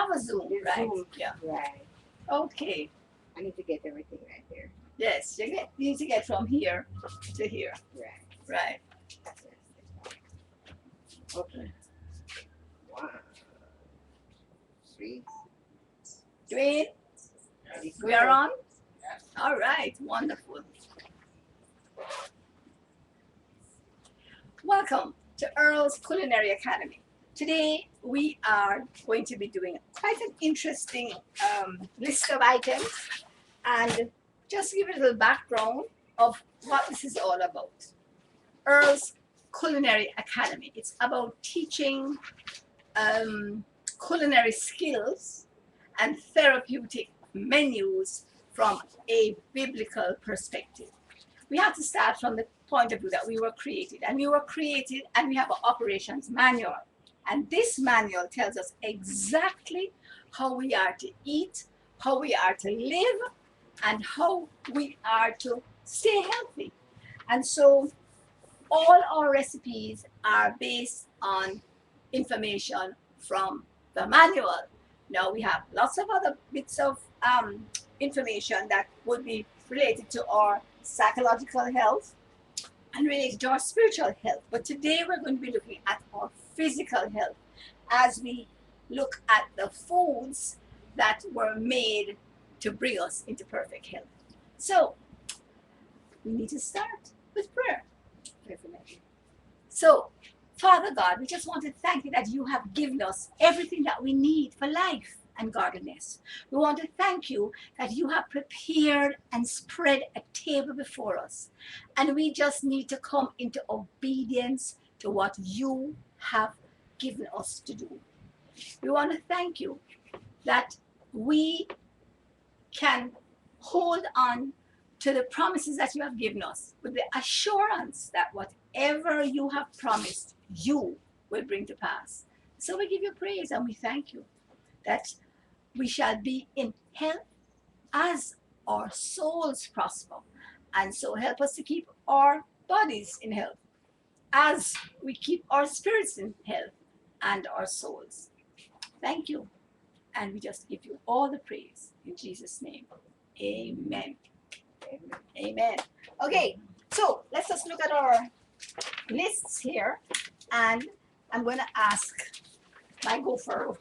have a Zoom, The right? Zoom. Yeah. Right. Okay. I need to get everything right there. Yes, you need to get from here to here. Right. Right. Okay. 1, 3. Dwayne, we are on. All right. Wonderful. Welcome to Earl's Culinary Academy. Today we are going to be doing quite an interesting list of items and just give you a little background of what this is all about. Earl's Culinary Academy. It's about teaching culinary skills and therapeutic menus from a biblical perspective. We have to start from the point of view that we were created, and we we have an operations manual. And this manual tells us exactly how we are to eat, how we are to live, and how we are to stay healthy. And so all our recipes are based on information from the manual. Now we have lots of other bits of information that would be related to our psychological health and related to our spiritual health. But today we're going to be looking at our physical health as we look at the foods that were made to bring us into perfect health. So we need to start with prayer. Definitely. So, Father God, we just want to thank you that you have given us everything that we need for life and godliness. We want to thank you that you have prepared and spread a table before us. And we just need to come into obedience to what you have given us to do. We want to thank you that we can hold on to the promises that you have given us with the assurance that whatever you have promised, you will bring to pass. So we give you praise and we thank you that we shall be in health as our souls prosper. And so help us to keep our bodies in health as we keep our spirits in health and our souls. Thank you. And we just give you all the praise in Jesus' name. Amen. Amen. Okay, so let's just look at our lists here, and I'm going to ask my gopher.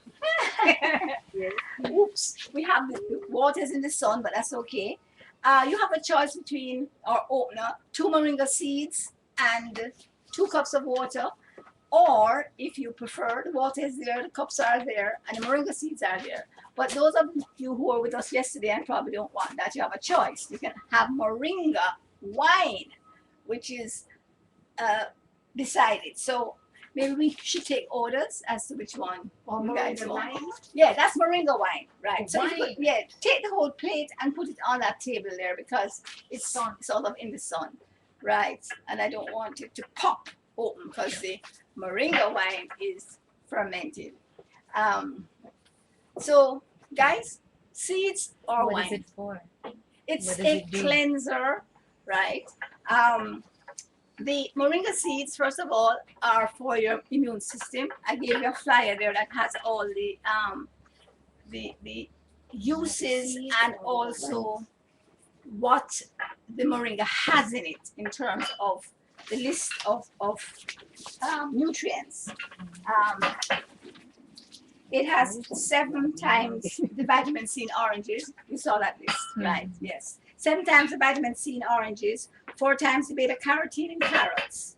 Oops, we have the waters in the sun, but that's okay. You have a choice between our opener, 2 moringa seeds and 2 cups of water, or if you prefer, the water is there, the cups are there, and the moringa seeds are there. But those of you who were with us yesterday and probably don't want that, you have a choice. You can have moringa wine, which is beside it. So maybe we should take orders as to which one you guys want. Yeah, that's moringa wine, right? So if you take the whole plate and put it on that table there because it's sort of in the sun, right? And I don't want it to pop open because the moringa wine is fermented. So, guys, seeds or wine? What is it for? It's a cleanser, right? The moringa seeds, first of all, are for your immune system. I gave you a flyer there that has all the uses and also what the moringa has in it in terms of the list of nutrients. It has 7 times the vitamin C in oranges. You saw that list, right? Yes. 7 times the vitamin C in oranges, 4 times the beta carotene in carrots,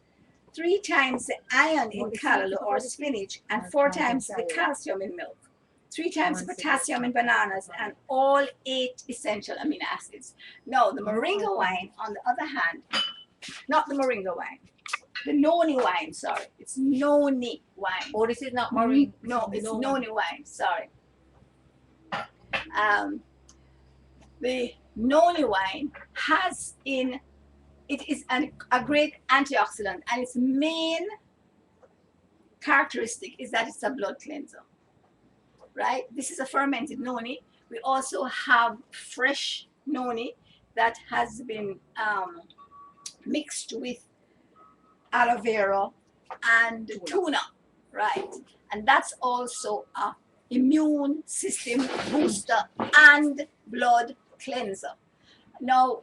3 times the iron in callaloo or spinach, and 4 times the calcium in milk, 3 times the potassium in bananas, and all 8 essential amino acids. Now, the moringa wine, on the other hand, not the moringa wine, the noni wine, sorry. It's noni wine. Oh, this is not moringa. No, it's noni wine, sorry. The noni wine has in it is a great antioxidant, and its main characteristic is that it's a blood cleanser, right? This is a fermented noni. We also have fresh noni that has been mixed with aloe vera and tuna, right? And that's also a immune system booster and blood cleanser. Now,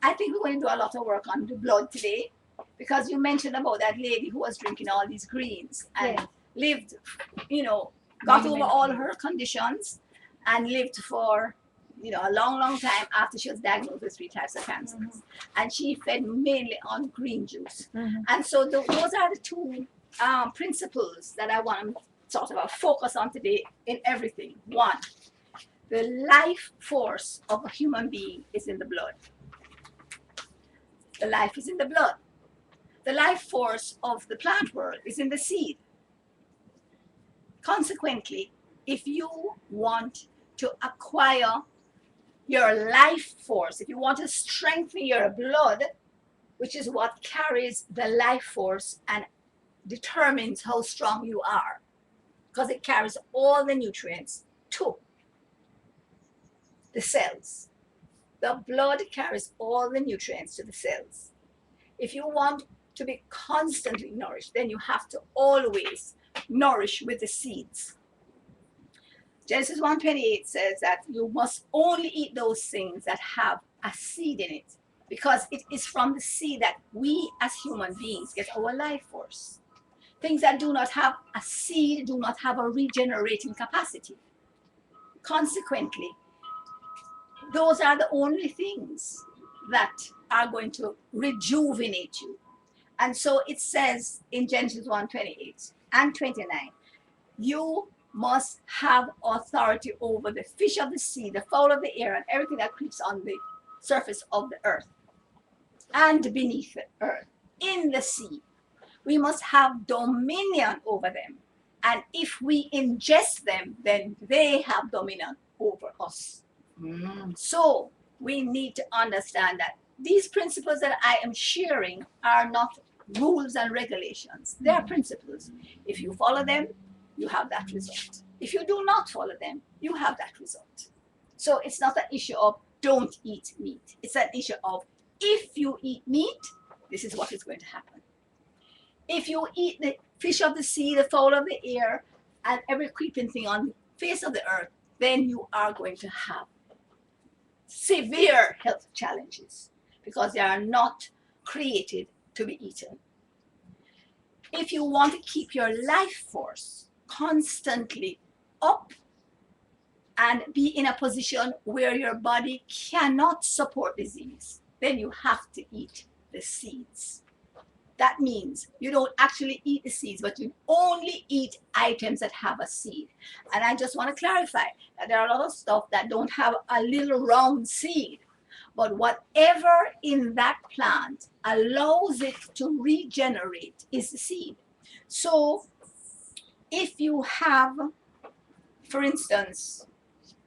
I think we're going to do a lot of work on the blood today because you mentioned about that lady who was drinking all these greens and Yes. lived, got over Many all years. her conditions and lived for, a long, long time after she was diagnosed with 3 types of cancers. And she fed mainly on green juice. And so those are the two principles that I want to sort of focus on today in everything. One, the life force of a human being is in the blood. The life is in the blood. The life force of the plant world is in the seed. Consequently, if you want to acquire your life force, if you want to strengthen your blood, which is what carries the life force and determines how strong you are, because it carries all the nutrients to the cells. The blood carries all the nutrients to the cells. If you want to be constantly nourished, then you have to always nourish with the seeds. Genesis 1:28 says that you must only eat those things that have a seed in it, because it is from the seed that we as human beings get our life force. Things that do not have a seed do not have a regenerating capacity. Consequently, those are the only things that are going to rejuvenate you. And so it says in Genesis 1:28 and 29, you must have authority over the fish of the sea, the fowl of the air, and everything that creeps on the surface of the earth and beneath the earth, in the sea. We must have dominion over them. And if we ingest them, then they have dominion over us. So we need to understand that these principles that I am sharing are not rules and regulations. They are principles. If you follow them, you have that result. If you do not follow them, you have that result. So it's not an issue of don't eat meat. It's an issue of if you eat meat, this is what is going to happen. If you eat the fish of the sea, the fowl of the air, and every creeping thing on the face of the earth, then you are going to have severe health challenges because they are not created to be eaten. If you want to keep your life force constantly up and be in a position where your body cannot support disease, then you have to eat the seeds. That means you don't actually eat the seeds, but you only eat items that have a seed. And I just want to clarify that there are a lot of stuff that don't have a little round seed. But whatever in that plant allows it to regenerate is the seed. So if you have, for instance,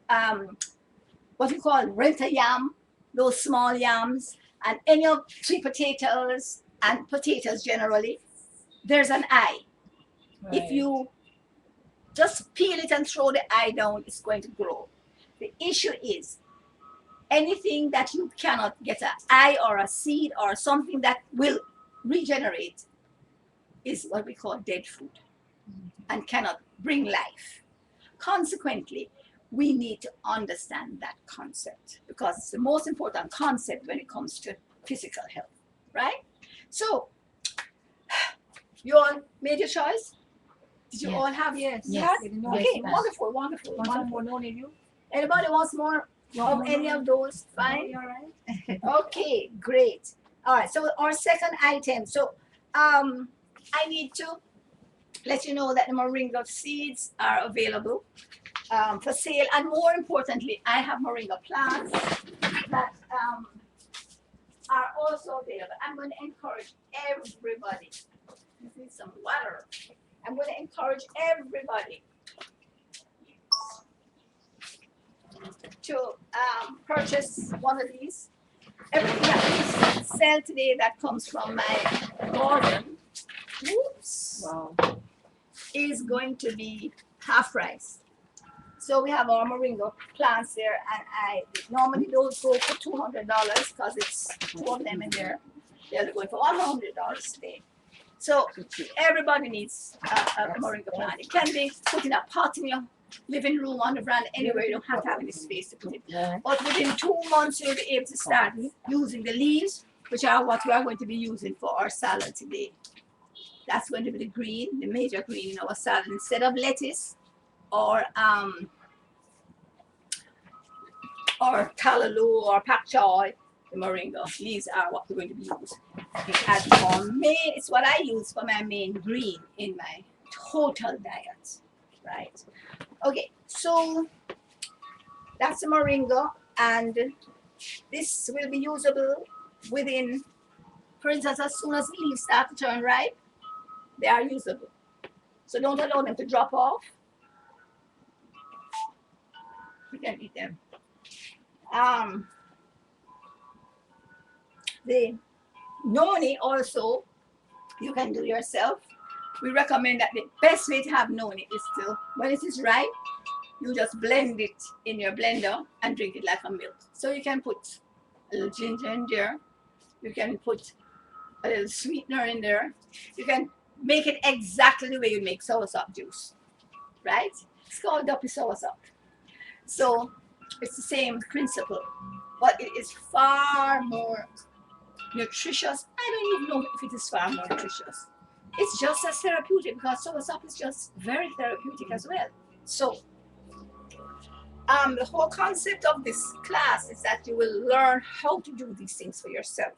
what you call renta yam, those small yams, and any of sweet potatoes and potatoes generally, there's an eye. Right. If you just peel it and throw the eye down, it's going to grow. The issue is anything that you cannot get an eye or a seed or something that will regenerate is what we call dead food and cannot bring life. Consequently, we need to understand that concept because it's the most important concept when it comes to physical health, right? So, you all made your choice? Did you Yes. all have Yes. yes. Yes. Okay, Yes. wonderful, wonderful, Want some wonderful. more noni, you? Anybody wants more of any of those? Fine. You all right? Okay, great. All right, so our second item. So I need to let you know that the moringa seeds are available for sale. And more importantly, I have moringa plants that are also available. I'm going to encourage everybody. This needs some water. I'm going to encourage everybody to purchase one of these. Everything that we sell today that comes from my garden, Wow. is going to be half price. So we have our moringa plants there, and I normally those go for $200 because it's 2 of them in there. They're going for $100 today. So everybody needs a moringa plant. It can be put in a pot in your living room, on the veranda, anywhere. You don't have to have any space to put it. But within 2 months, you'll be able to start using the leaves, which are what we are going to be using for our salad today. That's going to be the green, the major green in our salad. Instead of lettuce or callaloo or pak choy, the moringa leaves are what we're going to be using. As for main, it's what I use for my main green in my total diet, right? Okay, so that's the moringa, and this will be usable within, for instance, as soon as the leaves start to turn ripe, they are usable. So don't allow them to drop off. You can eat them. The noni also you can do yourself. We recommend that the best way to have noni is to, when it is ripe, you just blend it in your blender and drink it like a milk. So you can put a little ginger in there. You can put a little sweetener in there. You can make it exactly the way you make soursop juice, right? It's called duppy soursop. So it's the same principle, but it is far more nutritious. I don't even know if it is far more nutritious. It's just as therapeutic because soursop is just very therapeutic as well. So the whole concept of this class is that you will learn how to do these things for yourself.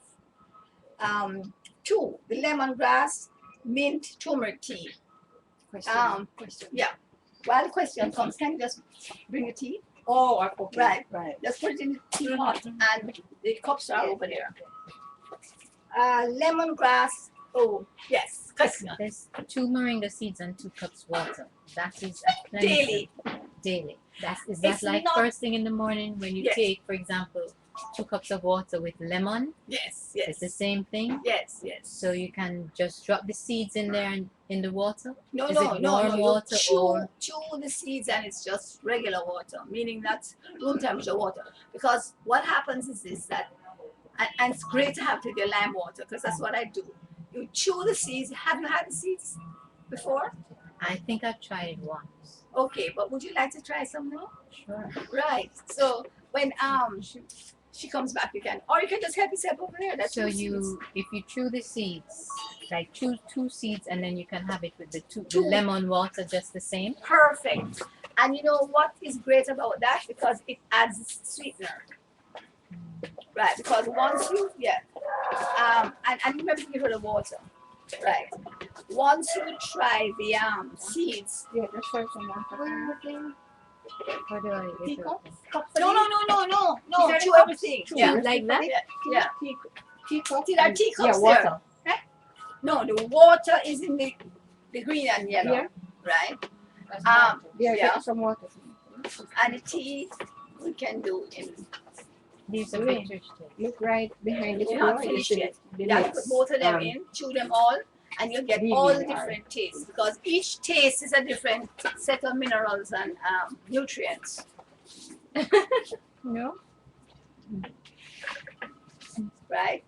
2, the lemongrass mint turmeric tea. Question. Yeah. While the question comes, can you just bring a tea? Oh, okay. Right. Just put it in the teapot, and the cups are over there. Lemongrass. Oh, yes. Question. There's 2 moringa seeds and 2 cups water. That is a cleansing. Daily. Is that It's like not- first thing in the morning when you Yes. take, for example, 2 cups of water with lemon? Yes. It's the same thing. Yes. So you can just drop the seeds in there and in the water. No, Is no, it no, warm no. You water or- chew the seeds, and it's just regular water, meaning that's room temperature water. Because what happens is this, that, and it's great to have to get lime water, because that's what I do. You chew the seeds. Have you had the seeds before? I think I've tried it once. Okay, but would you like to try some now? Sure. Right. So when she comes back, you can, or you can just help yourself over there. That's So your seeds. if you chew the seeds, like choose 2 seeds and then you can have it with the Two. lemon water just the same. Perfect. And you know what is great about that? Because it adds sweetener. Right, because once you, and remember to give her the water. Right. Once you try the seeds. Yeah, just serve some water. How do I get it? No, These are chew the everything. cups. Yeah. Chew like that? Yeah. Teacup. See that teacups Yeah, water. there? No, the water is in the green and yellow. Yeah. Right? Yeah, Yeah. get some water. And the tea we can do in, These are Really? pictures too. Look right behind the You're not floor. You finished see yet. the you have to next, put both of them in, chew them all, and you'll get all the really different tastes, because each taste is a different set of minerals and nutrients. No? Right?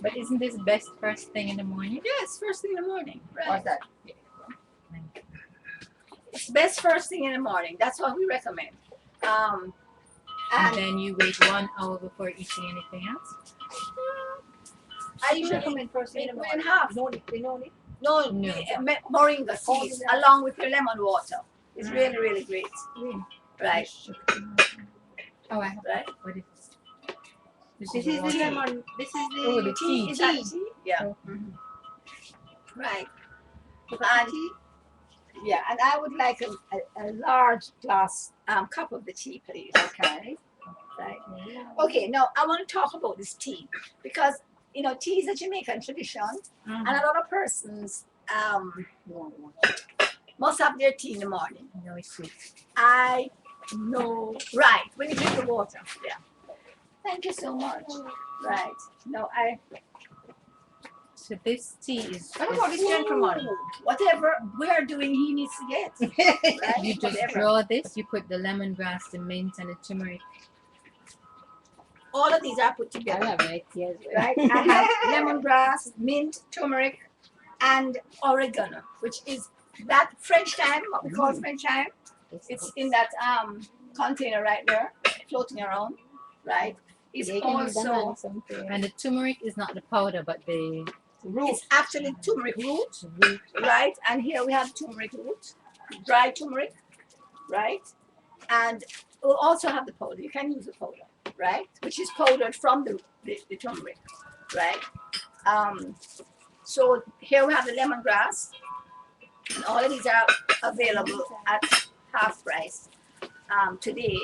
But isn't this best first thing in the morning? Yes, first thing in the morning. Right. What's that? It's best first thing in the morning. That's what we recommend. And And then you wait 1 hour before eating anything else? I usually recommend first make in the one and morning. a half. No need, they know it. No, No. moringa seeds along with your lemon water. It's really, really great. Right. Oh, I have Right. what is this? This is the water. lemon. This is the Oh, the tea. Is that tea? Yeah. Oh. Right. You got And the tea? yeah, and I would like a large glass cup of the tea, please. Okay. Right. Okay, now I want to talk about this tea, because you know tea is a Jamaican tradition, and a lot of persons must have their tea in the morning. No, it's sweet. I know, right? When you drink the water, yeah. Thank you so much. Right. No, So this tea is What about this gentleman? whatever we are doing, he needs to get. Right? you just Whatever. draw this, you put the lemongrass, the mint and the turmeric. All of these are put I together. have my tea as well. Right? I have lemongrass, mint, turmeric, and oregano, which is that French thyme, what we call French thyme. It's in that container right there, floating around, right? It's also, And the turmeric is not the powder, but the root. It's actually turmeric root, root. right? And here we have turmeric root, dry turmeric, right? And we'll also have the powder. You can use the powder, right? Which is powdered from the turmeric, right? So here we have the lemongrass, and all of these are available at half price today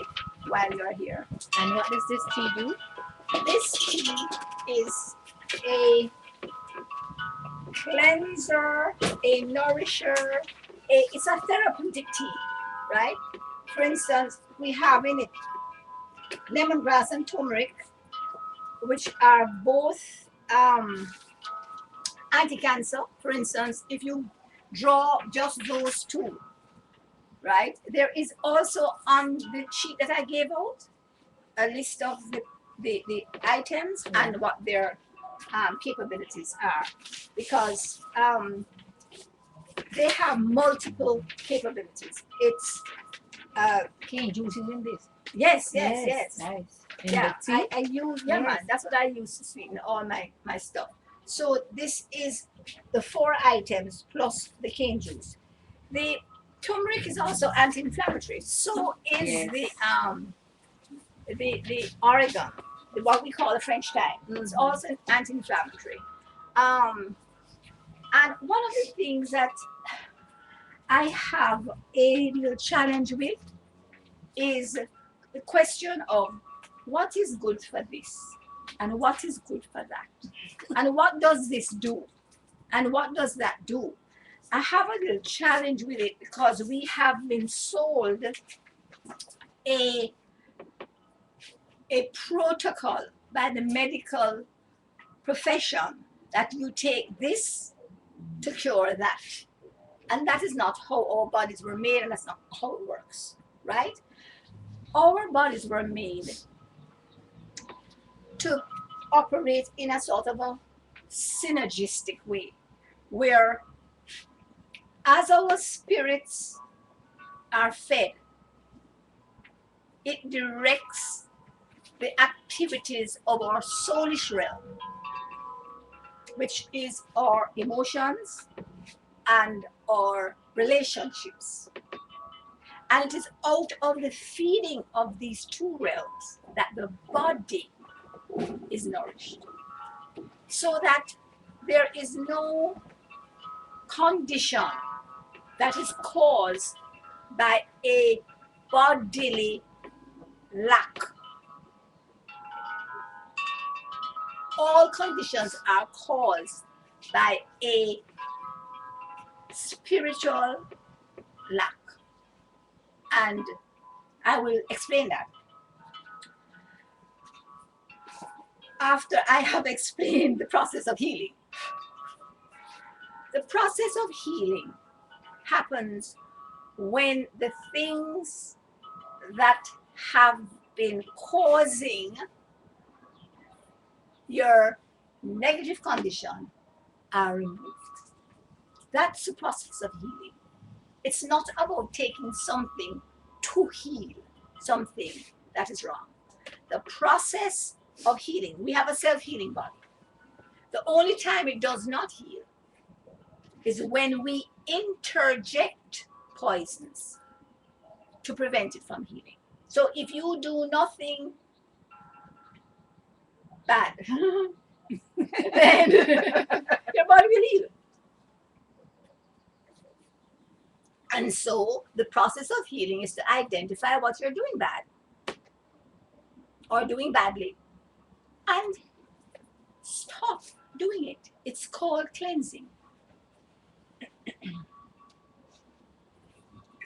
while you're here. And what does this tea do? This tea is a cleanser, a nourisher, it's a therapeutic tea, right? For instance, we have in it lemongrass and turmeric, which are both anti-cancer. For instance, if you draw just those two, right? There is also on the sheet that I gave out a list of the items and what their capabilities are, because they have multiple capabilities. It's Cane juice is in this. yes. Nice. In Yeah, the tea? I use man. That's what I use to sweeten all my stuff. So this is the 4 items plus the cane juice. The turmeric is also anti-inflammatory. So is the oregon, what we call the French thyme. It's also anti-inflammatory. And one of the things that I have a real challenge with is the question of what is good for this and what is good for that, and what does this do and what does that do. I have a little challenge with it because we have been sold a protocol by the medical profession that you take this to cure that. And that is not how our bodies were made, and that's not how it works, right? Our bodies were made to operate in a sort of a synergistic way, where as our spirits are fed, it directs the activities of our soulish realm, which is our emotions and our relationships. And it is out of the feeding of these 2 realms that the body is nourished. So that there is no condition that is caused by a bodily lack. All conditions are caused by a spiritual lack. And I will explain that after I have explained the process of healing. The process of healing happens when the things that have been causing your negative condition are removed. That's the process of healing. It's not about taking something to heal something that is wrong. The process of healing, we have a self-healing body. The only time it does not heal is when we interject poisons to prevent it from healing. So if you do nothing bad, then your body will heal. And so the process of healing is to identify what you're doing bad or doing badly and stop doing it. It's called cleansing.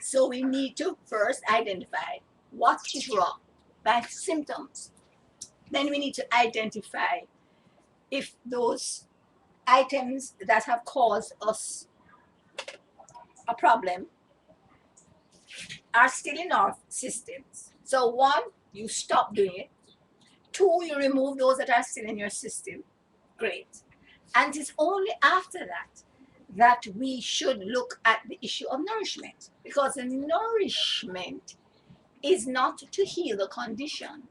So we need to first identify what is wrong by symptoms. Then we need to identify if those items that have caused us a problem are still in our systems. So 1, you stop doing it. 2, you remove those that are still in your system. Great. And it's only after that that we should look at the issue of nourishment, because the nourishment is not to heal the condition,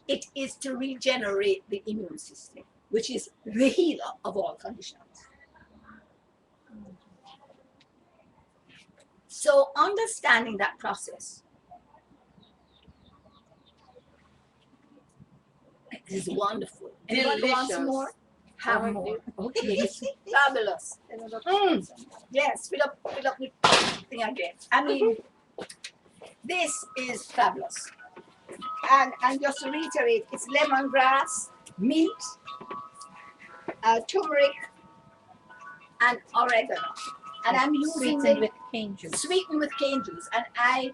it is to regenerate the immune system, which is the healer of all conditions. So understanding that process is wonderful. Anybody wants Delicious. more? Have Oh, more. Okay. Fabulous. Yes, fill up the thing again. I mean, this is fabulous. And just to reiterate, it's lemongrass, mint, turmeric, and oregano. And I'm using Sweetened the with cane juice. sweetened with cane juice. And I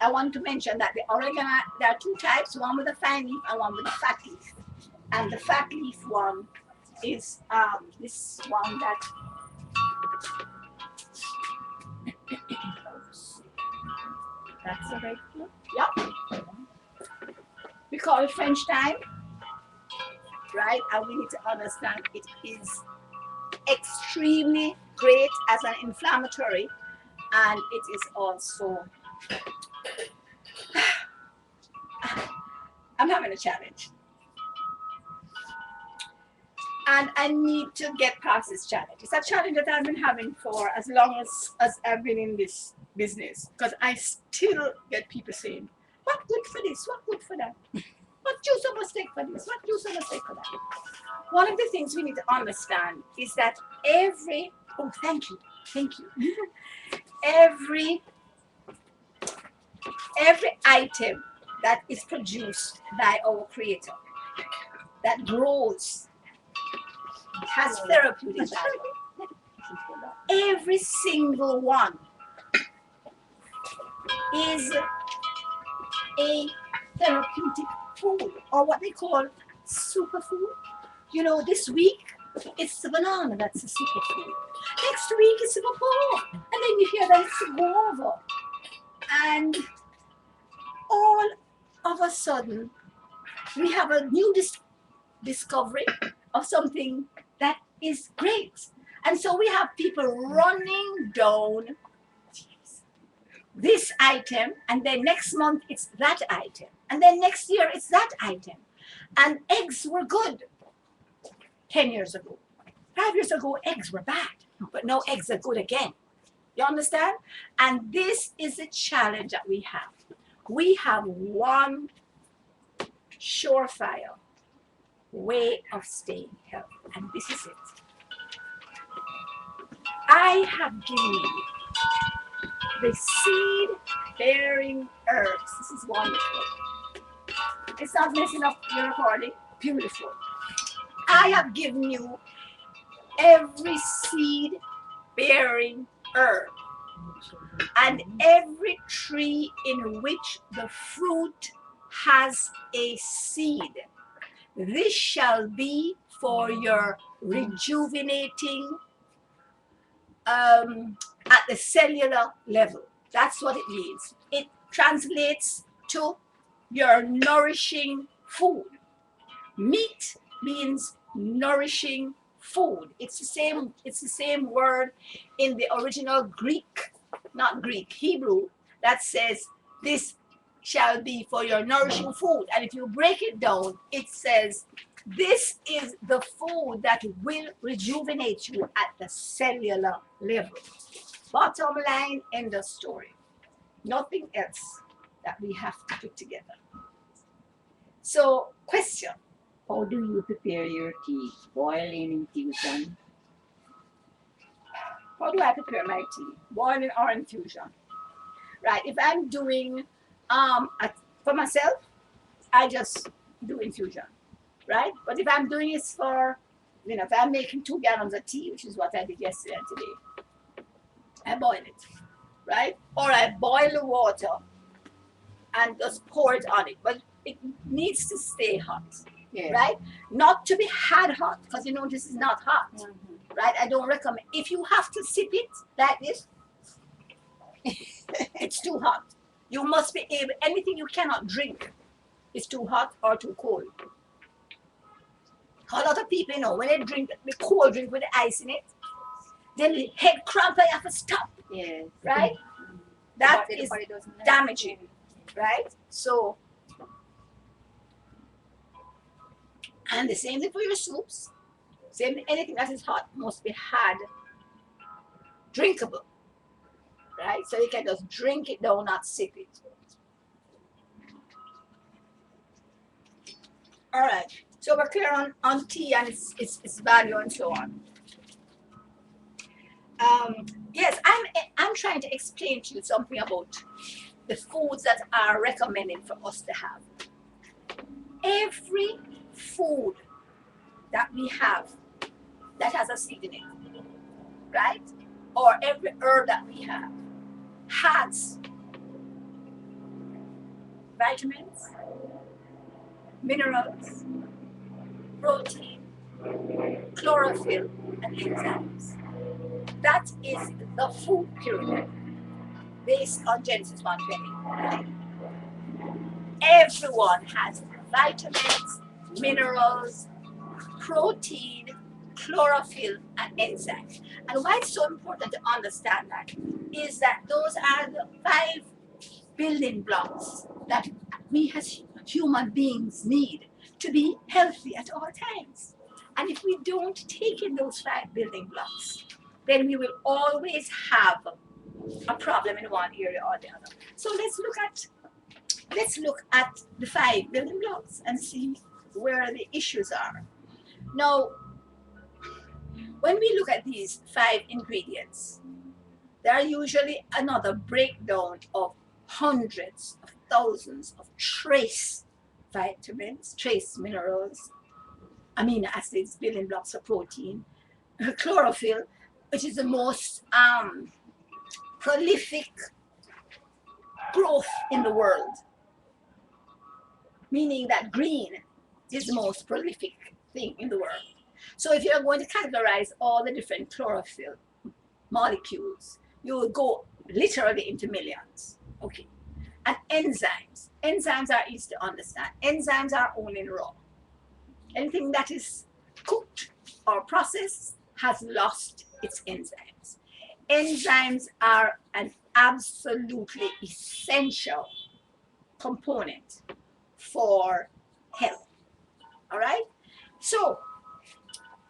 want to mention that the oregano, there are two types, one with a fine leaf and one with a fat leaf. And the fat leaf one is this one that That's a regular. we call it French thyme, right? And we need to understand it is extremely great as an inflammatory, and it is also I'm having a challenge. And I need to get past this challenge. It's a challenge that I've been having for as long as I've been in this business. Because I still get people saying, what good for this? What good for that? What juice I must take for this? What juice I must take for that? One of the things we need to understand is that every every item that is produced by our creator, that grows, has therapeutic value. Every single one is a therapeutic food, or what they call superfood. You know, this week it's the banana that's a superfood. Next week it's the papaya, and then you hear that it's the guava. And all of a sudden, we have a new discovery of something that is great. And so we have people running down this item, and then next month it's that item, and then next year it's that item. And eggs were good 10 years ago. 5 years ago, eggs were bad, but now eggs are good again. You understand? And this is the challenge that we have. We have one surefire way of staying healthy, and this is it. I have given you the seed-bearing herbs. This is wonderful. It's not messing up your recording. Beautiful. I have given you every seed-bearing herb and every tree in which the fruit has a seed. This shall be for your rejuvenating at the cellular level. That's what it means. It translates to your nourishing food. Meat means nourishing food. It's the same word in the original Hebrew, that says this shall be for your nourishing food. And if you break it down, it says this is the food that will rejuvenate you at the cellular level. Bottom line in the story. Nothing else that we have to put together. So, question. How do you prepare your tea? Boiling, infusion? How do I prepare my tea? Boiling or infusion? Right. If I'm doing for myself, I just do infusion. Right? But if I'm doing it for, if I'm making 2 gallons of tea, which is what I did yesterday and today, I boil it. Right? Or I boil the water and just pour it on it. But it needs to stay hot. Yeah. Right? Not to be had hot, because this is not hot. Mm-hmm. Right? I don't recommend. If you have to sip it like this, it's too hot. You must be able, anything you cannot drink is too hot or too cold. A lot of people, when they drink the cold drink with the ice in it, then the head cramp, you have to stop, Yes. right? That The is body doesn't like damaging, it. right? So, and the same thing for your soups. Same thing, anything that is hot must be had drinkable, right? So you can just drink it down, not sip it. All right. So we're clear on tea and its value and so on. Yes, I'm trying to explain to you something about the foods that are recommended for us to have. Every food that we have that has a seed in it, right? Or every herb that we have has vitamins, minerals, protein, chlorophyll, and enzymes. That is the food pyramid based on Genesis 1:20. Everyone has vitamins, minerals, protein, chlorophyll, and enzymes. And why it's so important to understand that is that those are the 5 building blocks that we as human beings need to be healthy at all times. And if we don't take in those 5 building blocks, then we will always have a problem in one area or the other. So let's look at the 5 building blocks and see where the issues are. Now, when we look at these 5 ingredients, there are usually another breakdown of hundreds of thousands of trace vitamins, trace minerals, amino acids, building blocks of protein, chlorophyll, which is the most prolific growth in the world, meaning that green is the most prolific thing in the world. So if you're going to categorize all the different chlorophyll molecules, you will go literally into millions. Okay. And enzymes. Enzymes are easy to understand. Enzymes are only raw. Anything that is cooked or processed has lost its enzymes. Enzymes are an absolutely essential component for health. All right? So,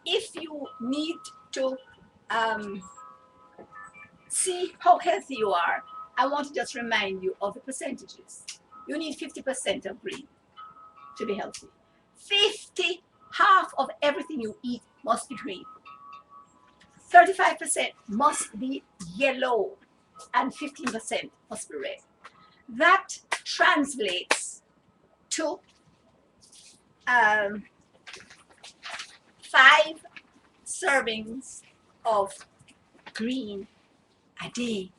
if you need to see how healthy you are, I want to just remind you of the percentages. You need 50% of green to be healthy. 50, half of everything you eat must be green. 35% must be yellow, and 15% must be red. That translates to 5 servings of green a day,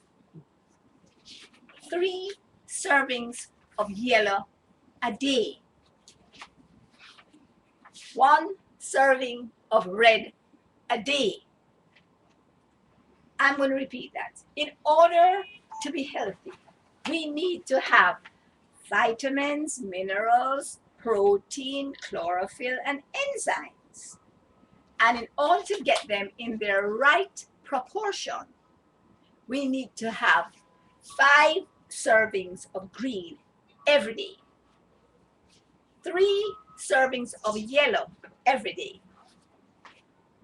3 servings of yellow a day, 1 serving of red a day. I'm going to repeat that. In order to be healthy, we need to have vitamins, minerals, protein, chlorophyll, and enzymes. And in order to get them in their right proportion, we need to have 5 servings of green every day, 3 servings of yellow every day,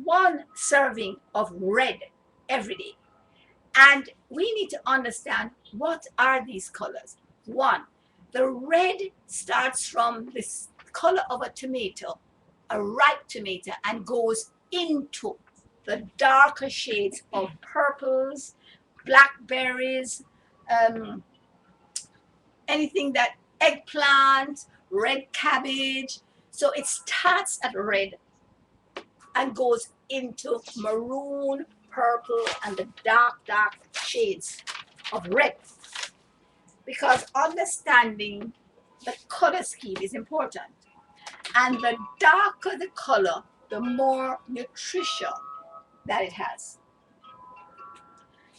1 serving of red every day. And we need to understand what are these colors. 1, the red starts from the color of a tomato, a ripe tomato, and goes into the darker shades of purples, blackberries, anything that eggplant, red cabbage. So it starts at red and goes into maroon, purple, and the dark shades of red. Because understanding the color scheme is important. And the darker the color, the more nutrition that it has.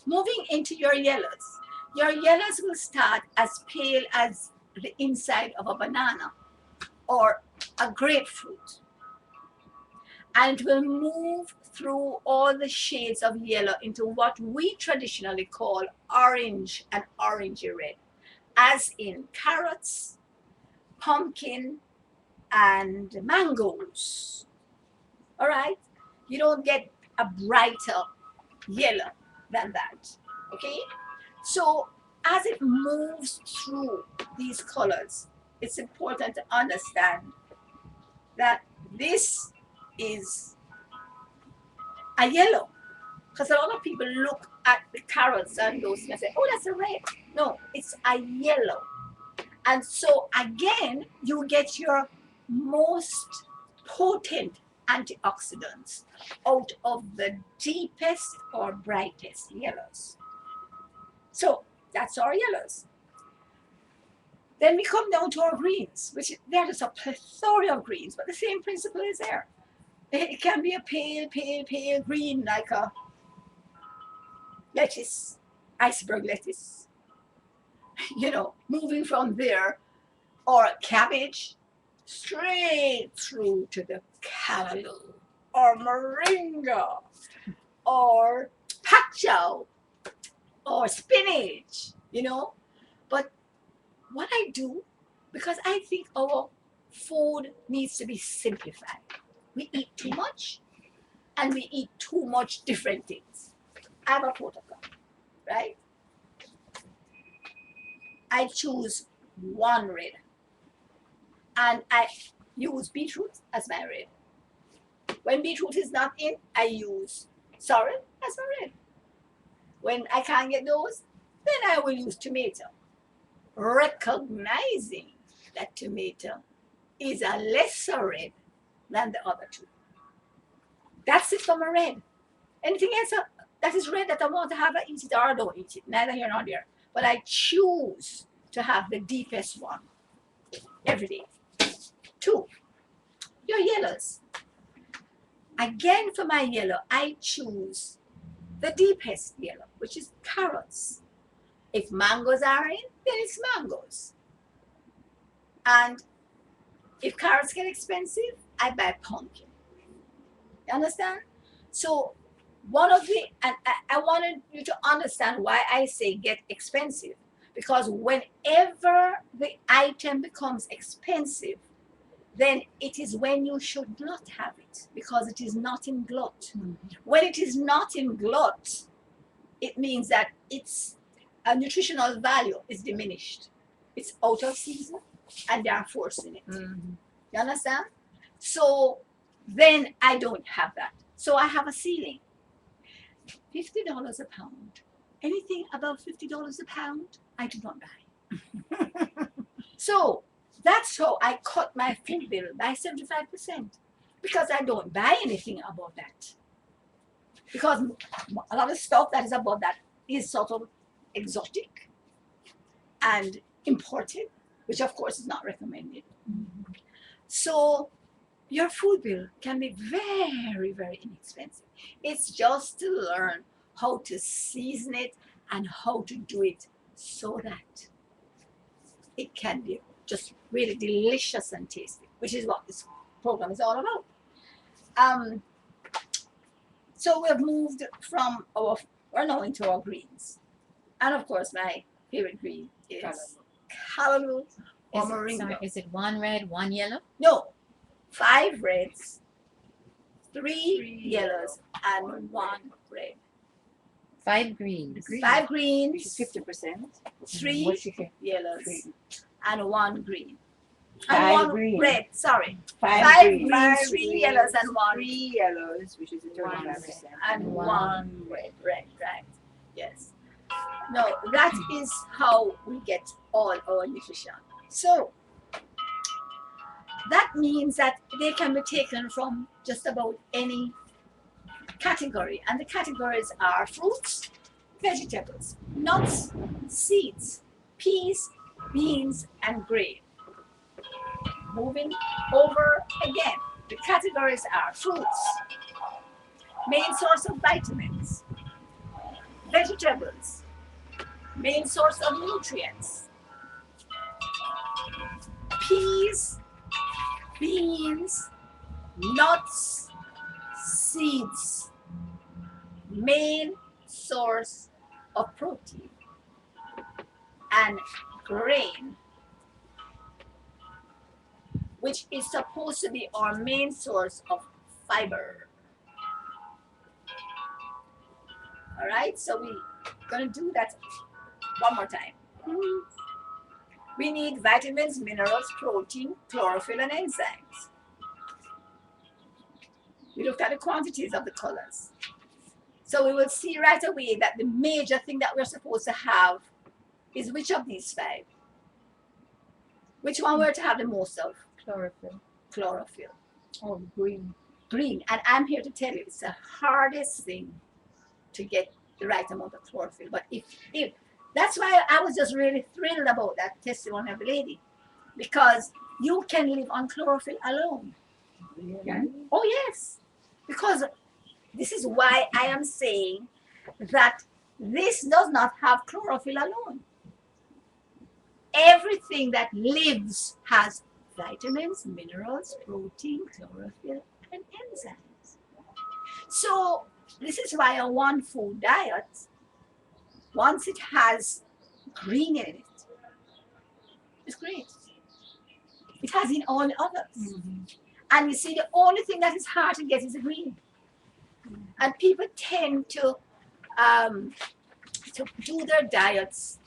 Moving into your yellows will start as pale as the inside of a banana or a grapefruit. and it will move through all the shades of yellow into what we traditionally call orange and orangey red, as in carrots, pumpkin, and mangoes. All right? You don't get a brighter yellow than that. Okay? So as it moves through these colors, it's important to understand that this is a yellow. Because a lot of people look at the carrots and those and say, oh, that's a red. No, it's a yellow. And so again, you get your most potent antioxidants out of the deepest or brightest yellows. So that's our yellows. Then we come down to our greens, which there is a plethora of greens, but the same principle is there. It can be a pale, pale, pale green, like a lettuce, iceberg lettuce. You know, moving from there, or cabbage, straight through to the callaloo, or moringa, or pak chow, or spinach, you know. But what I do, because I think our food needs to be simplified. We eat too much, and we eat too much different things. I have a protocol, right? I choose one red, and I use beetroot as my red. When beetroot is not in, I use sorrel as my red. When I can't get those, then I will use tomato, recognizing that tomato is a lesser red than the other two. That's it for my red. Anything else that is red that I want to have, I eat it or I don't eat it. Neither here nor there. But I choose to have the deepest one every day. 2, your yellows. Again, for my yellow, I choose the deepest yellow, which is carrots. If mangoes are in, then it's mangoes. And if carrots get expensive, I buy pumpkin. You understand? So one of the, and I wanted you to understand why I say get expensive. Because whenever the item becomes expensive, then it is when you should not have it, because it is not in glut. When it is not in glut, it means that its nutritional value is diminished. It's out of season, and they are forcing it. You understand? So then I don't have that. So I have a ceiling. $50 a pound. Anything above $50 a pound, I do not buy. So that's how I cut my food bill by 75%, because I don't buy anything above that. Because a lot of stuff that is above that is sort of exotic and imported, which of course is not recommended. So your food bill can be very, very inexpensive. It's just to learn how to season it and how to do it so that it can be just really delicious and tasty, which is what this program is all about. So we've moved from we're now into our greens. And of course, my favorite green is callaloo or moringa. Is it 1 red, 1 yellow? No, 5 reds, 3 yellows, and 1 red. 5 greens. 5 greens, 50%. 3 yellows, Green. and 1 green. 5 And 1 green. red, sorry. 5 5 green. greens, 3 yellows, and 1 3 yellows, which is a 35%. and One 1 red, right? Yes. No, that is how we get all our nutrition. So that means that they can be taken from just about any category, and the categories are fruits, vegetables, nuts, seeds, peas, beans, and grain. Moving over again, the categories are fruits, main source of vitamins, vegetables, main source of nutrients, peas, beans, nuts, seeds, main source of protein, and grain, which is supposed to be our main source of fiber. All right, so we're going to do that one more time. We need vitamins, minerals, protein, chlorophyll, and enzymes. We looked at the quantities of the colors. So we will see right away that the major thing that we're supposed to have is which of these five? Which one we're to have the most of? Chlorophyll. Chlorophyll. Oh, green. Green. And I'm here to tell you, it's the hardest thing to get the right amount of chlorophyll. But if that's why I was just really thrilled about that testimony of the lady, because you can live on chlorophyll alone. Yeah. Oh yes, because this is why I am saying that this does not have chlorophyll alone. Everything that lives has vitamins, minerals, protein, chlorophyll, and enzymes. So this is why a one food diet, once it has green in it, it's great. It has in all the others. And you see, the only thing that is hard to get is the green. And people tend to do their diets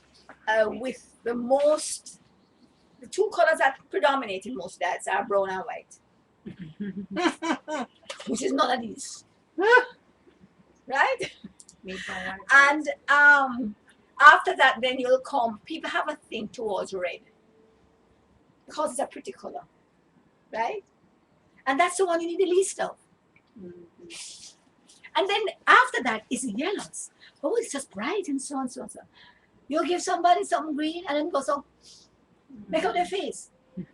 with the two colors that predominate in most diets are brown and white, which is none of these. Right? And after that, then you'll come, people have a thing towards red because it's a pretty color, right? And that's the one you need the least of. And then after that is the yellows. Oh, it's just bright and so and so and so. You'll give somebody something green and then go so make up their face.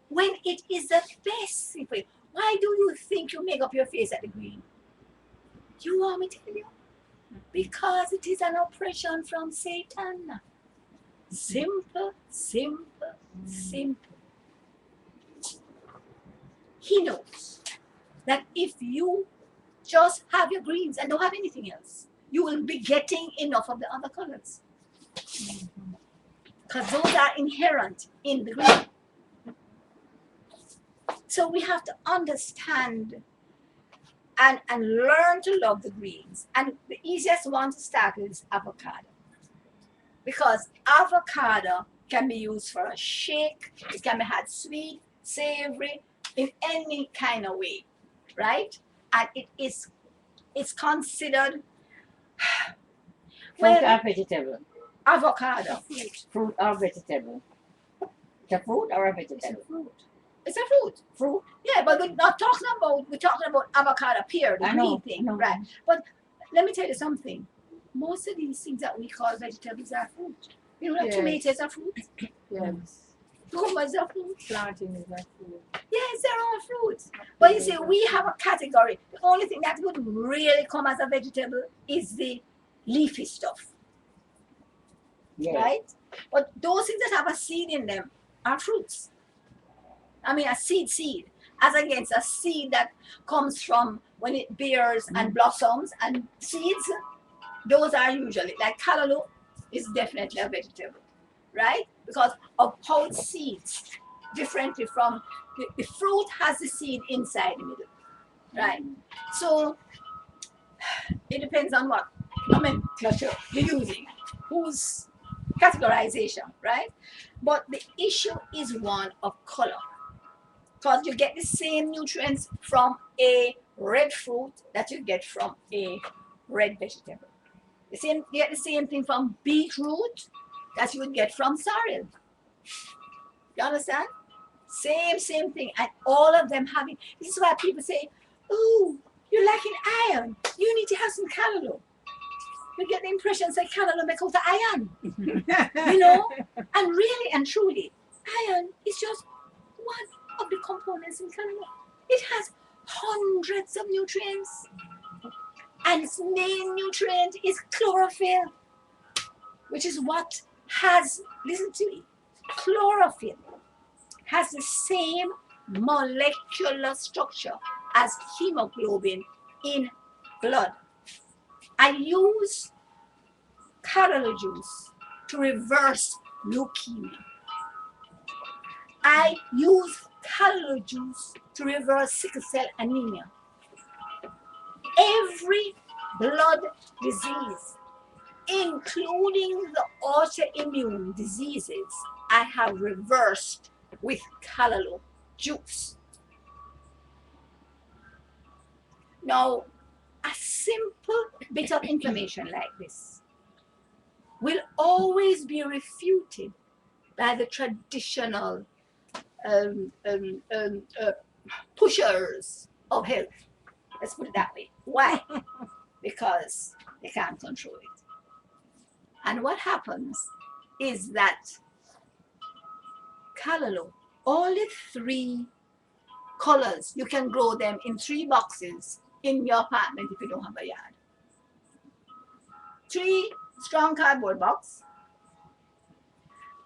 When it is the best thing for you. Why do you think you make up your face at the green? You want me to tell you? Because it is an oppression from Satan. Simple, simple, simple. He knows that if you just have your greens and don't have anything else, you will be getting enough of the other colors. Because those are inherent in the green. So we have to understand and learn to love the greens. And the easiest one to start with is avocado. Because avocado can be used for a shake, it can be had sweet, savory, in any kind of way, right? And it's considered Fruit or vegetable? avocado. Fruit or vegetable? It's a fruit or a It's a vegetable? fruit. It's a fruit. Fruit. Yeah, but we're talking about avocado pear, the I know, green thing, I know. right? But let me tell you something. Most of these things that we call vegetables are fruit. You know that Yes. tomatoes are fruit, Yes. cucumbers are fruit. Planting is like food. Yes, they're all fruits. But you see, we have a category. The only thing that would really come as a vegetable is the leafy stuff, Yes. right? But those things that have a seed in them are fruits. I mean, a seed, as against a seed that comes from when it bears and blossoms and seeds. Those are usually, like callaloo is definitely a vegetable, right? Because of how it seeds differently from the fruit has the seed inside the middle, right? So it depends on what nomenclature you're using, whose categorization, right? But the issue is one of color. Because you get the same nutrients from a red fruit that you get from a red vegetable. You get the same thing from beetroot that you would get from sorrel. You understand? Same thing. And all of them having, this is why people say, oh, you're lacking iron. You need to have some callaloo. You get the impression that callaloo make out the iron. You know? And really and truly, iron is just one of the components in callaloo. It has hundreds of nutrients. And its main nutrient is chlorophyll, which is what has, listen to me, chlorophyll has the same molecular structure as hemoglobin in blood. I use callaloo juice to reverse leukemia. I use callaloo juice to reverse sickle cell anemia. Every blood disease, including the autoimmune diseases, I have reversed with callaloo juice. Now, a simple bit of information like this will always be refuted by the traditional um, um, um, uh, pushers of health. Let's put it that way. Why? Because they can't control it. And what happens is that callaloo, only 3 colors, you can grow them in 3 boxes in your apartment if you don't have a yard. 3 strong cardboard box,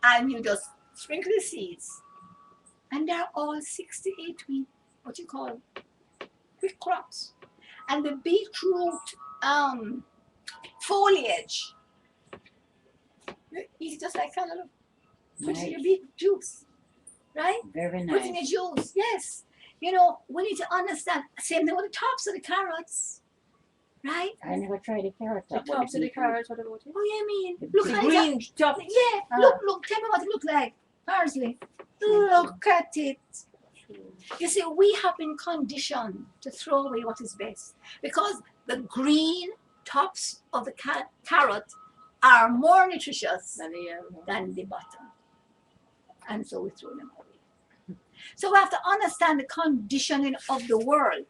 and you just sprinkle the seeds, and they're all 6 to 8 week, what you call quick crops. And the beetroot foliage, you eat it just like callaloo. Put it in your beet juice, right? Very Put it in nice. your juice, yes. You know, we need to understand. Same thing with the tops of the carrots, right? I never tried a carrot The top. tops of the carrots, what about it? Oh, yeah, I mean, The look The at green top. Yeah, look, tell me what it look like. Parsley. Look at it. You see, we have been conditioned to throw away what is best because the green tops of the carrot are more nutritious than the bottom. And so we throw them away. So we have to understand the conditioning of the world.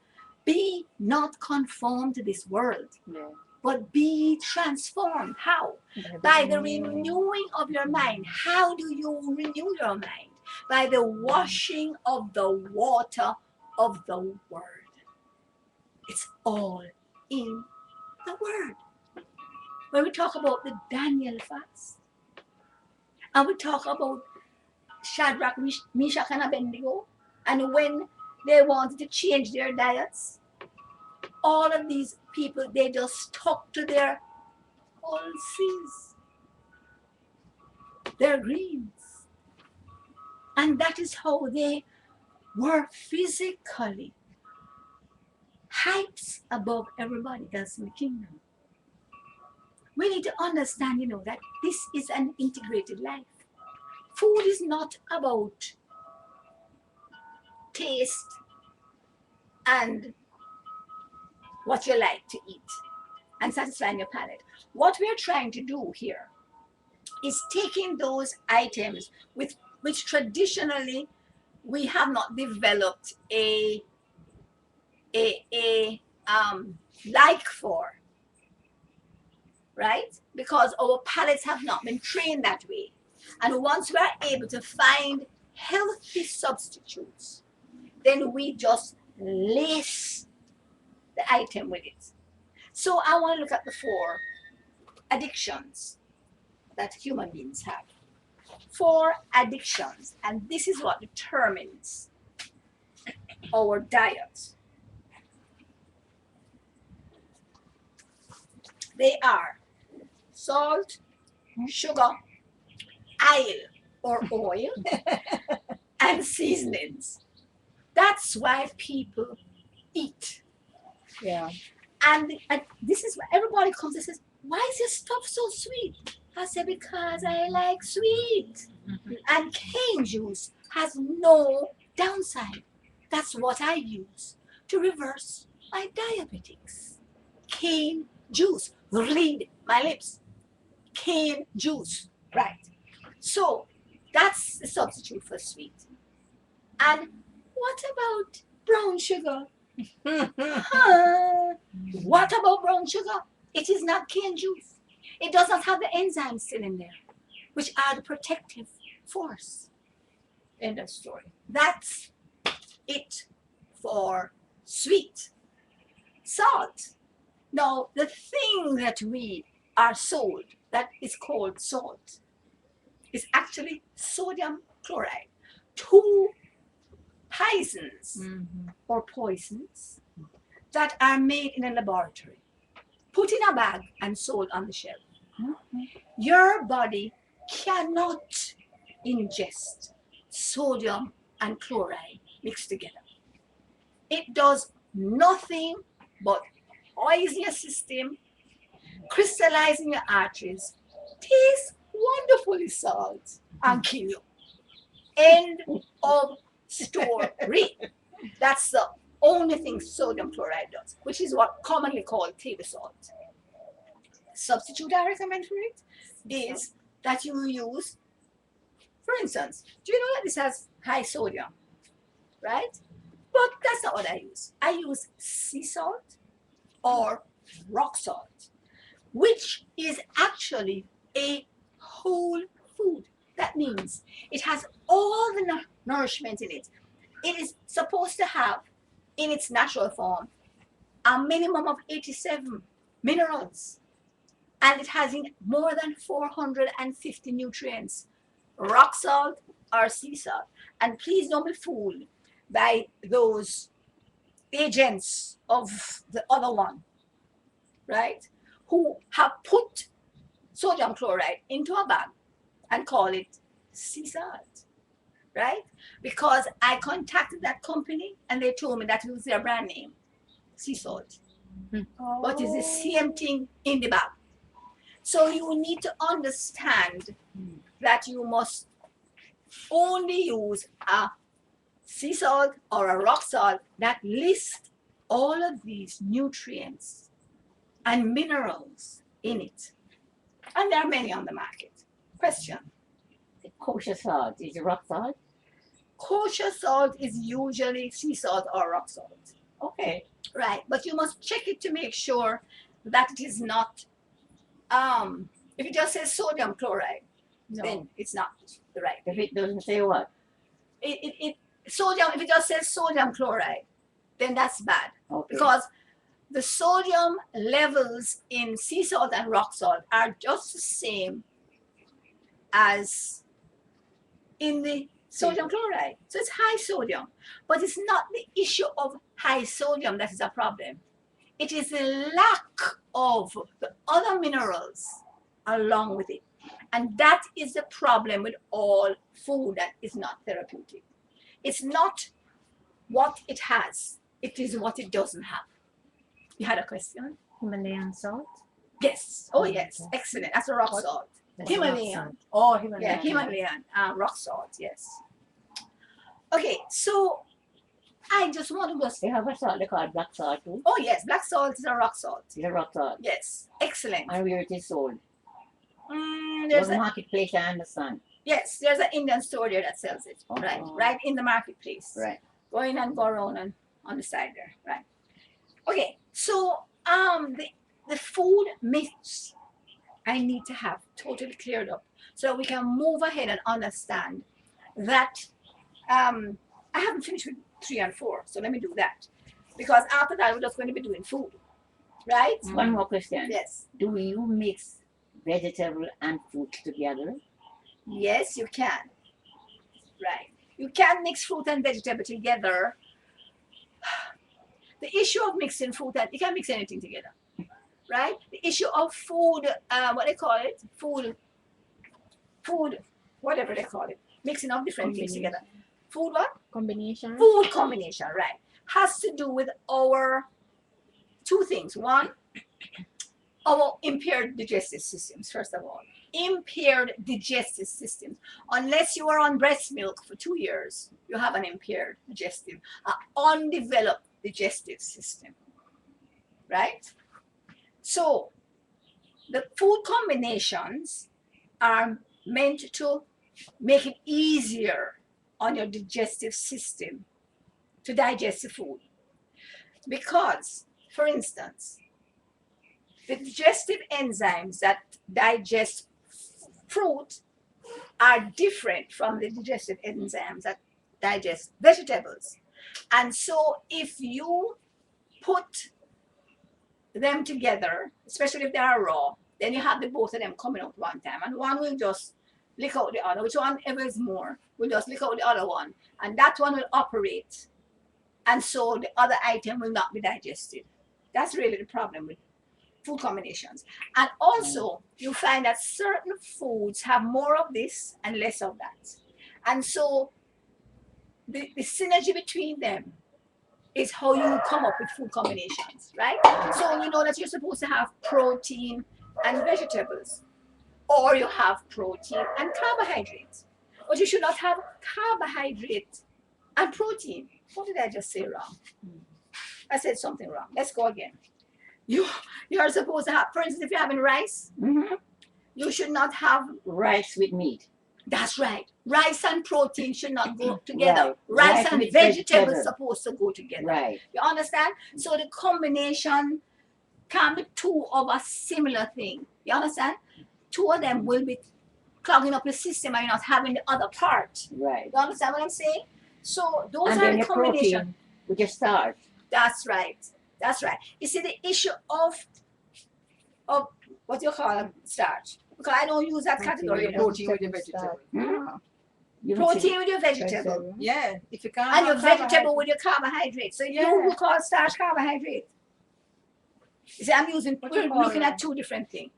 Be not conformed to this world, Yeah. but be transformed. How? By the renewing of your mind. How do you renew your mind? By the washing of the water of the word. It's all in the word. When we talk about the Daniel fast, and we talk about Shadrach, Meshach, and Abednego, and when they wanted to change their diets, all of these people, they just stuck to their pulses, their greens. And that is how they were physically heights above everybody else in the kingdom. We need to understand, that this is an integrated life. Food is not about taste and what you like to eat and satisfying your palate. What we're trying to do here is taking those items with which traditionally we have not developed a like for, right? Because our palates have not been trained that way. And once we are able to find healthy substitutes, then we just lace the item with it. So I want to look at the 4 addictions that human beings have. 4 addictions, and this is what determines our diet. They are salt, sugar, oil, and seasonings. That's why people eat. Yeah. And this is why everybody comes and says, why is your stuff so sweet? I said, because I like sweet. And cane juice has no downside. That's what I use to reverse my diabetics. Cane juice. Read my lips. Cane juice. Right. So that's the substitute for sweet. And what about brown sugar? What about brown sugar? It is not cane juice. It does not have the enzymes still in there, which are the protective force. End of story. That's it for sweet. Salt. Now, the thing that we are sold that is called salt is actually sodium chloride. 2 poisons or poisons that are made in a laboratory, put in a bag, and sold on the shelf. Your body cannot ingest sodium and chloride mixed together. It does nothing but poison your system, crystallize in your arteries, taste wonderfully salt, and kill you. End of story. That's the only thing sodium chloride does, which is what commonly called table salt. Substitute I recommend for it is that you use, for instance, do you know that this has high sodium, right? But that's not what I use. I use sea salt or rock salt, which is actually a whole food. That means it has all the nourishment in it. It is supposed to have, in its natural form, a minimum of 87 minerals, and it has in more than 450 nutrients. Rock salt or sea salt. And please don't be fooled by those agents of the other one, right? Who have put sodium chloride into a bag and call it sea salt, right? Because I contacted that company and they told me that it was their brand name, sea salt. But it's the same thing in the bag. So you need to understand that you must only use a sea salt or a rock salt that lists all of these nutrients and minerals in it. And there are many on the market. Question. The kosher salt is rock salt. Kosher salt is usually sea salt or rock salt. Okay. Right. But you must check it to make sure that it is not, if it just says sodium chloride, then it's not the right. If it doesn't say what? Sodium, if it just says sodium chloride, then that's bad. Okay. Because the sodium levels in sea salt and rock salt are just the same as in the sodium chloride. So it's high sodium. But it's not the issue of high sodium that is a problem. It is the lack of the other minerals along with it. And that is the problem with all food that is not therapeutic. It's not what it has, it is what it doesn't have. You had a question? Himalayan salt. Yes. Oh, yes. Excellent. That's a rock salt. That's rock Himalayan. salt. Oh, Himalayan. Yeah, Himalayan rock salt. Yes. Okay, so I just want to go. They have a salt they call black salt too. Oh, yes. Black salt is a rock salt. It's a rock salt. Yes. Excellent. And where it is sold. There's There's a a, marketplace, I understand. yes, there's an Indian store there that sells it. Oh. Right in the marketplace. Right. Go in and go around and on the side there. Right. Okay, so the food myths I need to have totally cleared up so we can move ahead and understand that I haven't finished with 3 and 4, so let me do that. Because after that we're just going to be doing food. Right? One more question. Yes. Do you mix vegetable and fruit together? Yes, you can. Right. You can mix fruit and vegetable together. The issue of mixing fruit and you can mix anything together. Right? The issue of food, what they call it? Food, whatever they call it. Mixing of different things together. Food what? Combination. Food combination, right. Has to do with our two things. One, our impaired digestive systems, first of all. Impaired digestive systems. Unless you are on breast milk for 2 years, you have an impaired digestive, undeveloped digestive system. Right? So, the food combinations are meant to make it easier on your digestive system to digest the food. Because, for instance, the digestive enzymes that digest fruit are different from the digestive enzymes that digest vegetables. And so if you put them together, especially if they are raw, then you have the both of them coming out one time. And one will just lick out the other. Which one ever is more will just lick out the other one. And that one will operate and so the other item will not be digested. That's really the problem with food combinations. And also, you find that certain foods have more of this and less of that. And so, the synergy between them is how you come up with food combinations, right? So, you know that you're supposed to have protein and vegetables, or you have protein and carbohydrates. But you should not have carbohydrate and protein. What did I just say wrong? I said something wrong. Let's go again. You're supposed to have, for instance, if you're having rice, Mm-hmm. you should not have. Rice with meat. That's right. Rice and protein should not go together. Right. Rice Rice and with vegetables vegetable. supposed to go together. Right. You understand? So the combination can be two of a similar thing. You understand? Two of them will be clogging up the system and you're not having the other part. Right. You understand what I'm saying? So those And are then the your combination. protein with your starch. That's right. That's right. You see the issue of what you call starch. Because I don't use that category. You know. Protein with the vegetable. You Protein with your vegetable. Yeah, if you can't And your have vegetable with your carbohydrates. So Yeah. you will call starch carbohydrate. You see, we're looking at two different things.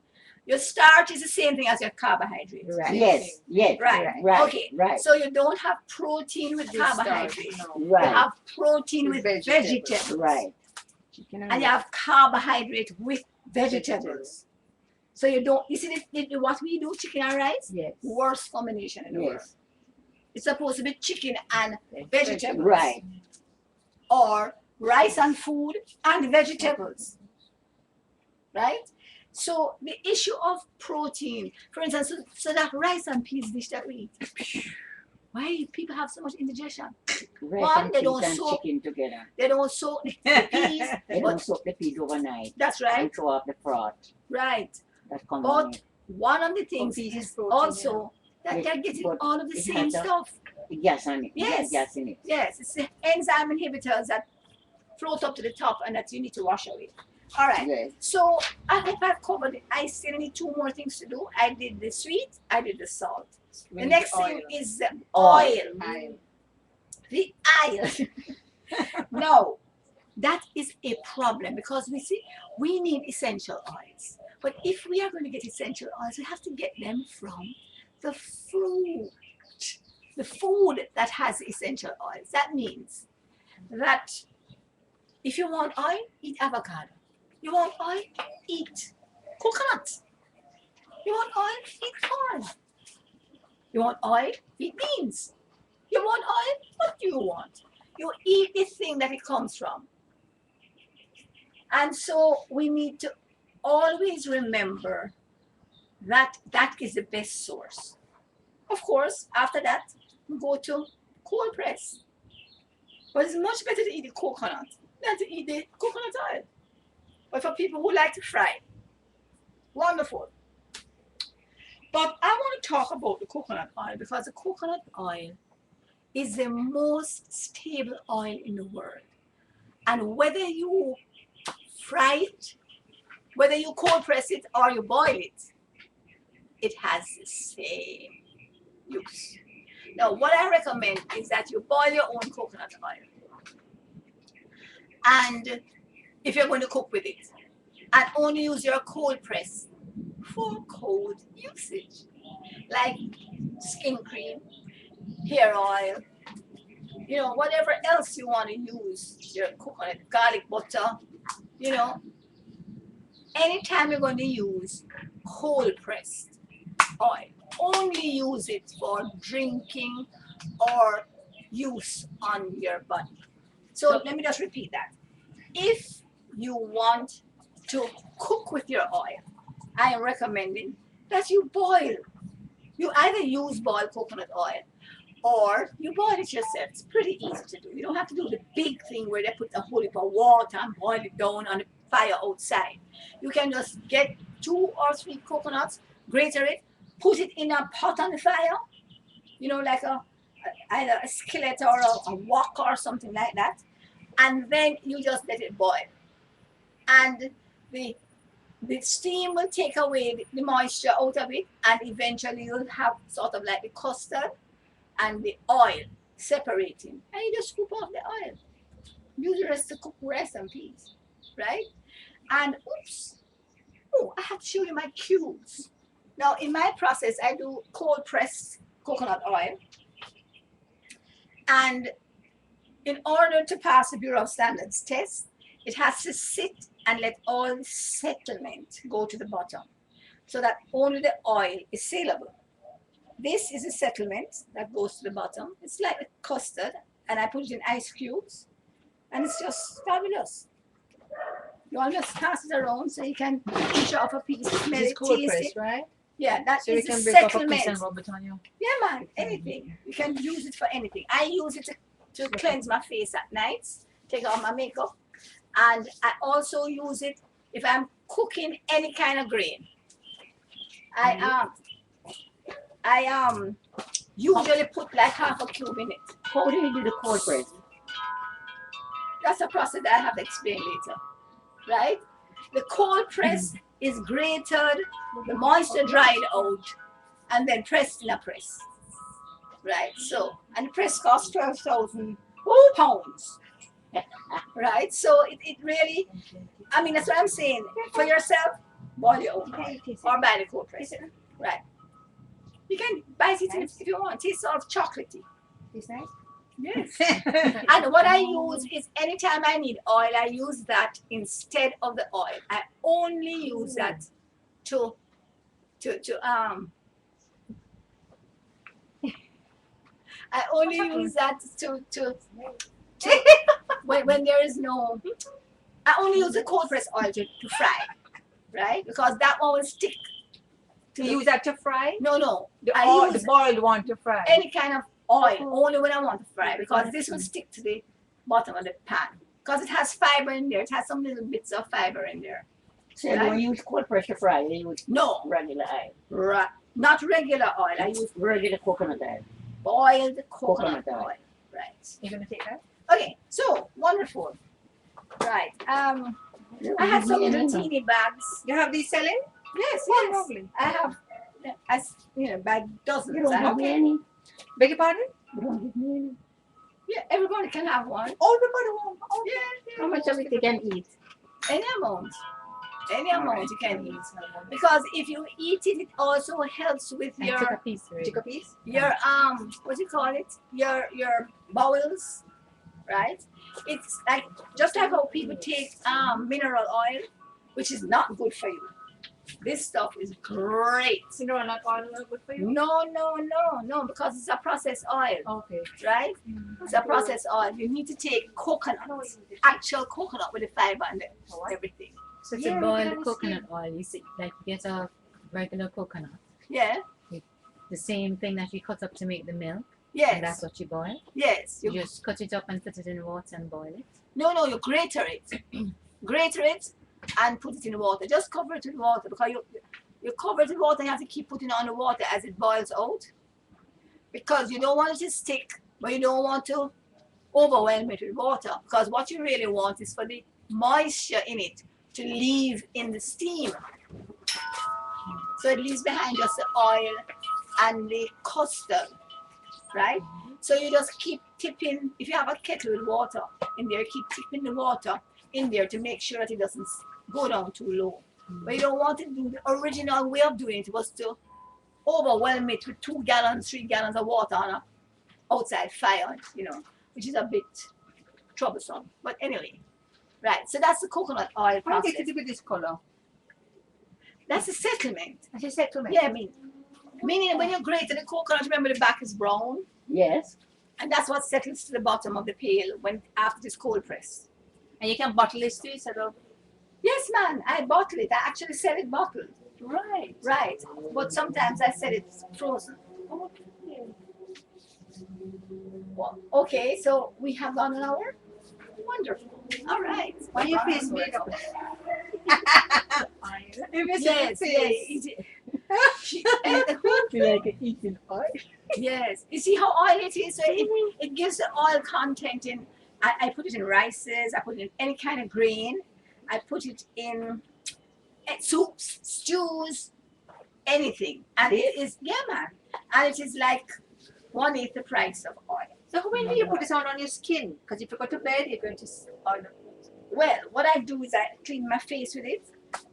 Your starch is the same thing as your carbohydrate. Right. Yes. Yes. Right. Right. Okay. Right. So you don't have protein with With starch, carbohydrate. no. You Right. have protein With with vegetables. vegetables. Right. Chicken And you have carbohydrate with vegetables. So you don't, you see what we do, chicken and rice? Yes. Worst combination in the world. Yes. It's supposed to be chicken and vegetables. Right. Or rice and food and vegetables. Right? So the issue of protein, for instance, so that rice and peas dish that we eat, why people have so much indigestion? Rice One, and they peas don't and soak- chicken together. They don't soak the peas. They but- don't soak the peas overnight That's right. and throw off the froth Right. that comes But on it. one of the things peas is is protein, also that Yes, they're getting but all of the it same has a- stuff. The gas on it. Yes. The gas in it. Yes, it's the enzyme inhibitors that float up to the top and that you need to wash away. All right. Yes. So I hope I've covered it. I still need two more things to do. I did the sweet, I did the salt. The next thing is the oil. Oil. The oil. No, that is a problem because we need essential oils. But if we are going to get essential oils, we have to get them from the fruit, the food that has essential oils. That means that if you want oil, eat avocado. You want oil, eat coconut. You want oil, eat corn. You want oil, eat beans. You want oil, what do you want? You eat the thing that it comes from. And so we need to always remember that that is the best source. Of course, after that, we go to cold press. But it's much better to eat the coconut than to eat the coconut oil. But for people who like to fry, wonderful. But I want to talk about the coconut oil because the coconut oil is the most stable oil in the world. And whether you fry it, whether you cold press it or you boil it, it has the same use. Now, what I recommend is that you boil your own coconut oil. And if you're going to cook with it, and only use your cold press for cold usage, like skin cream, hair oil, you know, whatever else you want to use, your coconut, garlic butter, you know. Anytime you're going to use cold pressed oil, only use it for drinking or use on your body. So let me just repeat that. If you want to cook with your oil, I am recommending that you boil. You either use boiled coconut oil or you boil it yourself. It's pretty easy to do. You don't have to do the big thing where they put a whole heap of water and boil it down on the fire outside. You can just get 2 or 3 coconuts, grate it, put it in a pot on the fire, you know, like either a skillet or a wok or something like that, and then you just let it boil. And the steam will take away the moisture out of it, and eventually you'll have sort of like the custard and the oil separating, and you just scoop off the oil. use the rest to cook rice and peas, right? And oops, oh, I have to show you my cubes. Now, in my process, I do cold press coconut oil, and in order to pass the Bureau of Standards test, it has to sit and let all the settlement go to the bottom so that only the oil is saleable. This is a settlement that goes to the bottom. It's like a custard, and I put it in ice cubes, and it's just fabulous. You all just pass it around so you can each off a piece, smell This it, cold taste press, it. right? Yeah, that So we is a can break off a settlement. piece and rub it on you. Yeah, man, anything. You can use it for anything. I use it to cleanse my face at night, take off my makeup, and I also use it if I'm cooking any kind of grain. I usually put like half a cube in it. How do you do the cold press? That's a process that I have to explain later, right? The cold press is grated, the moisture dried out, and then pressed in a press, right? So, and the press costs 12,000 pounds, right? So it really, I mean, that's what I'm saying. For yourself, boil your own oil or buy the cold press, right? You can buy it if you want. It tastes sort of chocolatey. It's nice. Yes. And what I use is anytime I need oil, I use that instead of the oil. I only use that to I only use that to when there is no, I only use the cold press oil to fry, right? Because that one will stick. To use that to fry? No. The, I oil, use the boiled one to fry. any kind of oil only when I want to fry, because this will stick to the bottom of the pan because it has fiber in there. It has some little bits of fiber in there. So you don't use cold press to fry, you use No, regular oil. not regular oil. I use Regular coconut oil. boiled coconut Coconut oil. oil. Right. You're gonna take that? Okay. So wonderful. Right. I had some little teeny bags. You have these selling? Yes, Oh, yes. lovely. I have, as you know, by dozens. You don't I give have, me any. Beg your pardon? You don't give me any. yeah, everybody can have one. Everybody want. Oh, Yeah, How much of it you can eat? any amount. Any amount you can eat. Because if you eat it, it also helps with I took a your piece already. Take a piece? what do you call it? Your bowels, right? It's like just like how people take mineral oil, which is not good for you. This stuff is great. Cinderella oil is good for you? No, because it's a processed oil, Okay. right? It's a processed oil. You need to take coconut, actual coconut with the fiber and everything. So to Yeah, we boil can the understand. coconut oil, you see, like you get a regular coconut, Yeah. the same thing that you cut up to make the milk, and that's Yes. what you boil. Yes. You just cut it up and put it in water and boil it. No, you grater it. Grater it and put it in the water. Just cover it with water because you cover it with water and you have to keep putting it on the water as it boils out. Because you don't want it to stick, but you don't want to overwhelm it with water. Because what you really want is for the moisture in it to leave in the steam. So it leaves behind just the oil and the custard, right? So you just keep tipping, if you have a kettle with water in there, keep tipping the water in there to make sure that it doesn't go down too low. But you don't want to do the original way of doing it was to overwhelm it with 2 gallons, 3 gallons of water on a outside fire, which is a bit troublesome. But anyway, right. So that's the coconut oil How process. did it with this color? That's a settlement. As you said to me. Yeah, meaning when you grate the coconut, remember the back is brown, Yes. and that's what settles to the bottom of the pail when after this cold press. And you can bottle this too instead of. Yes, man, I bottle it. I actually sell it bottled. Right. Right. But sometimes I sell it frozen. Well, okay, so we have gone an hour. Wonderful. All right. Why your face made up? Yes. You like eating oil? Yes. You see how oily it is? So it gives the oil content in. I put it in rices. I put it in any kind of grain. I put it in soups, stews, anything. And it is, yeah, man. And it is like 1/8 the price of oil. So when do you put this on your skin? Because if you go to bed, you're going to on. Well, what I do is I clean my face with it,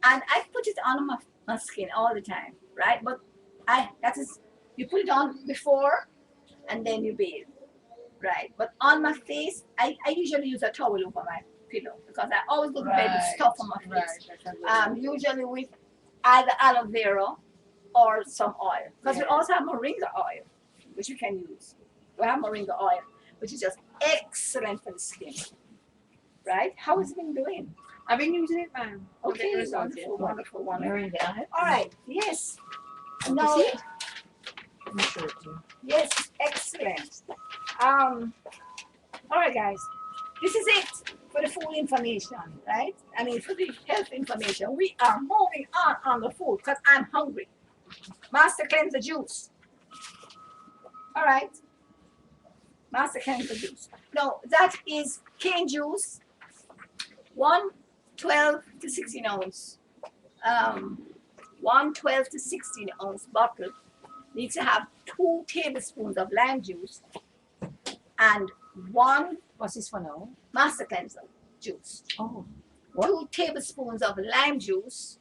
and I put it on my skin all the time, right? But you put it on before, and then you bathe, right? But on my face, I usually use a towel over my pillow because I always go to bed with stuff on my face. Usually with either aloe vera or some oil, because we also have moringa oil, which you can use. We have moringa oil, which is just excellent for the skin, right? How is it been doing? I've been using it, ma'am. Okay, Results, wonderful, wonderful, wonderful. You're in the eye? All right, yes. No, see it? Let me show it to you. yes, excellent. All right, guys, this is it for the food information, right? I mean, for the health information. We are moving on the food because I'm hungry. Master cleanser juice. All right. Master cleanser juice. No, that is cane juice. 12 to 16 ounce. 12 to 16 ounce bottle needs to have 2 tablespoons of lime juice and 1 What's this for now? master cleanser juice. Oh. 2 tablespoons of lime juice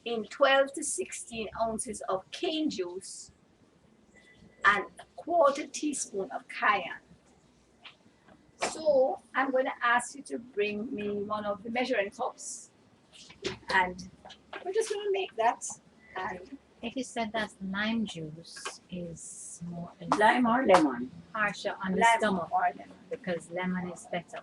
in 12 to 16 ounces of cane juice and a quarter teaspoon of cayenne. So I'm going to ask you to bring me one of the measuring cups, and we're just going to make that. And If you said that lime juice is more Lime or lemon? harsher on the lime stomach or lemon. because lemon is better.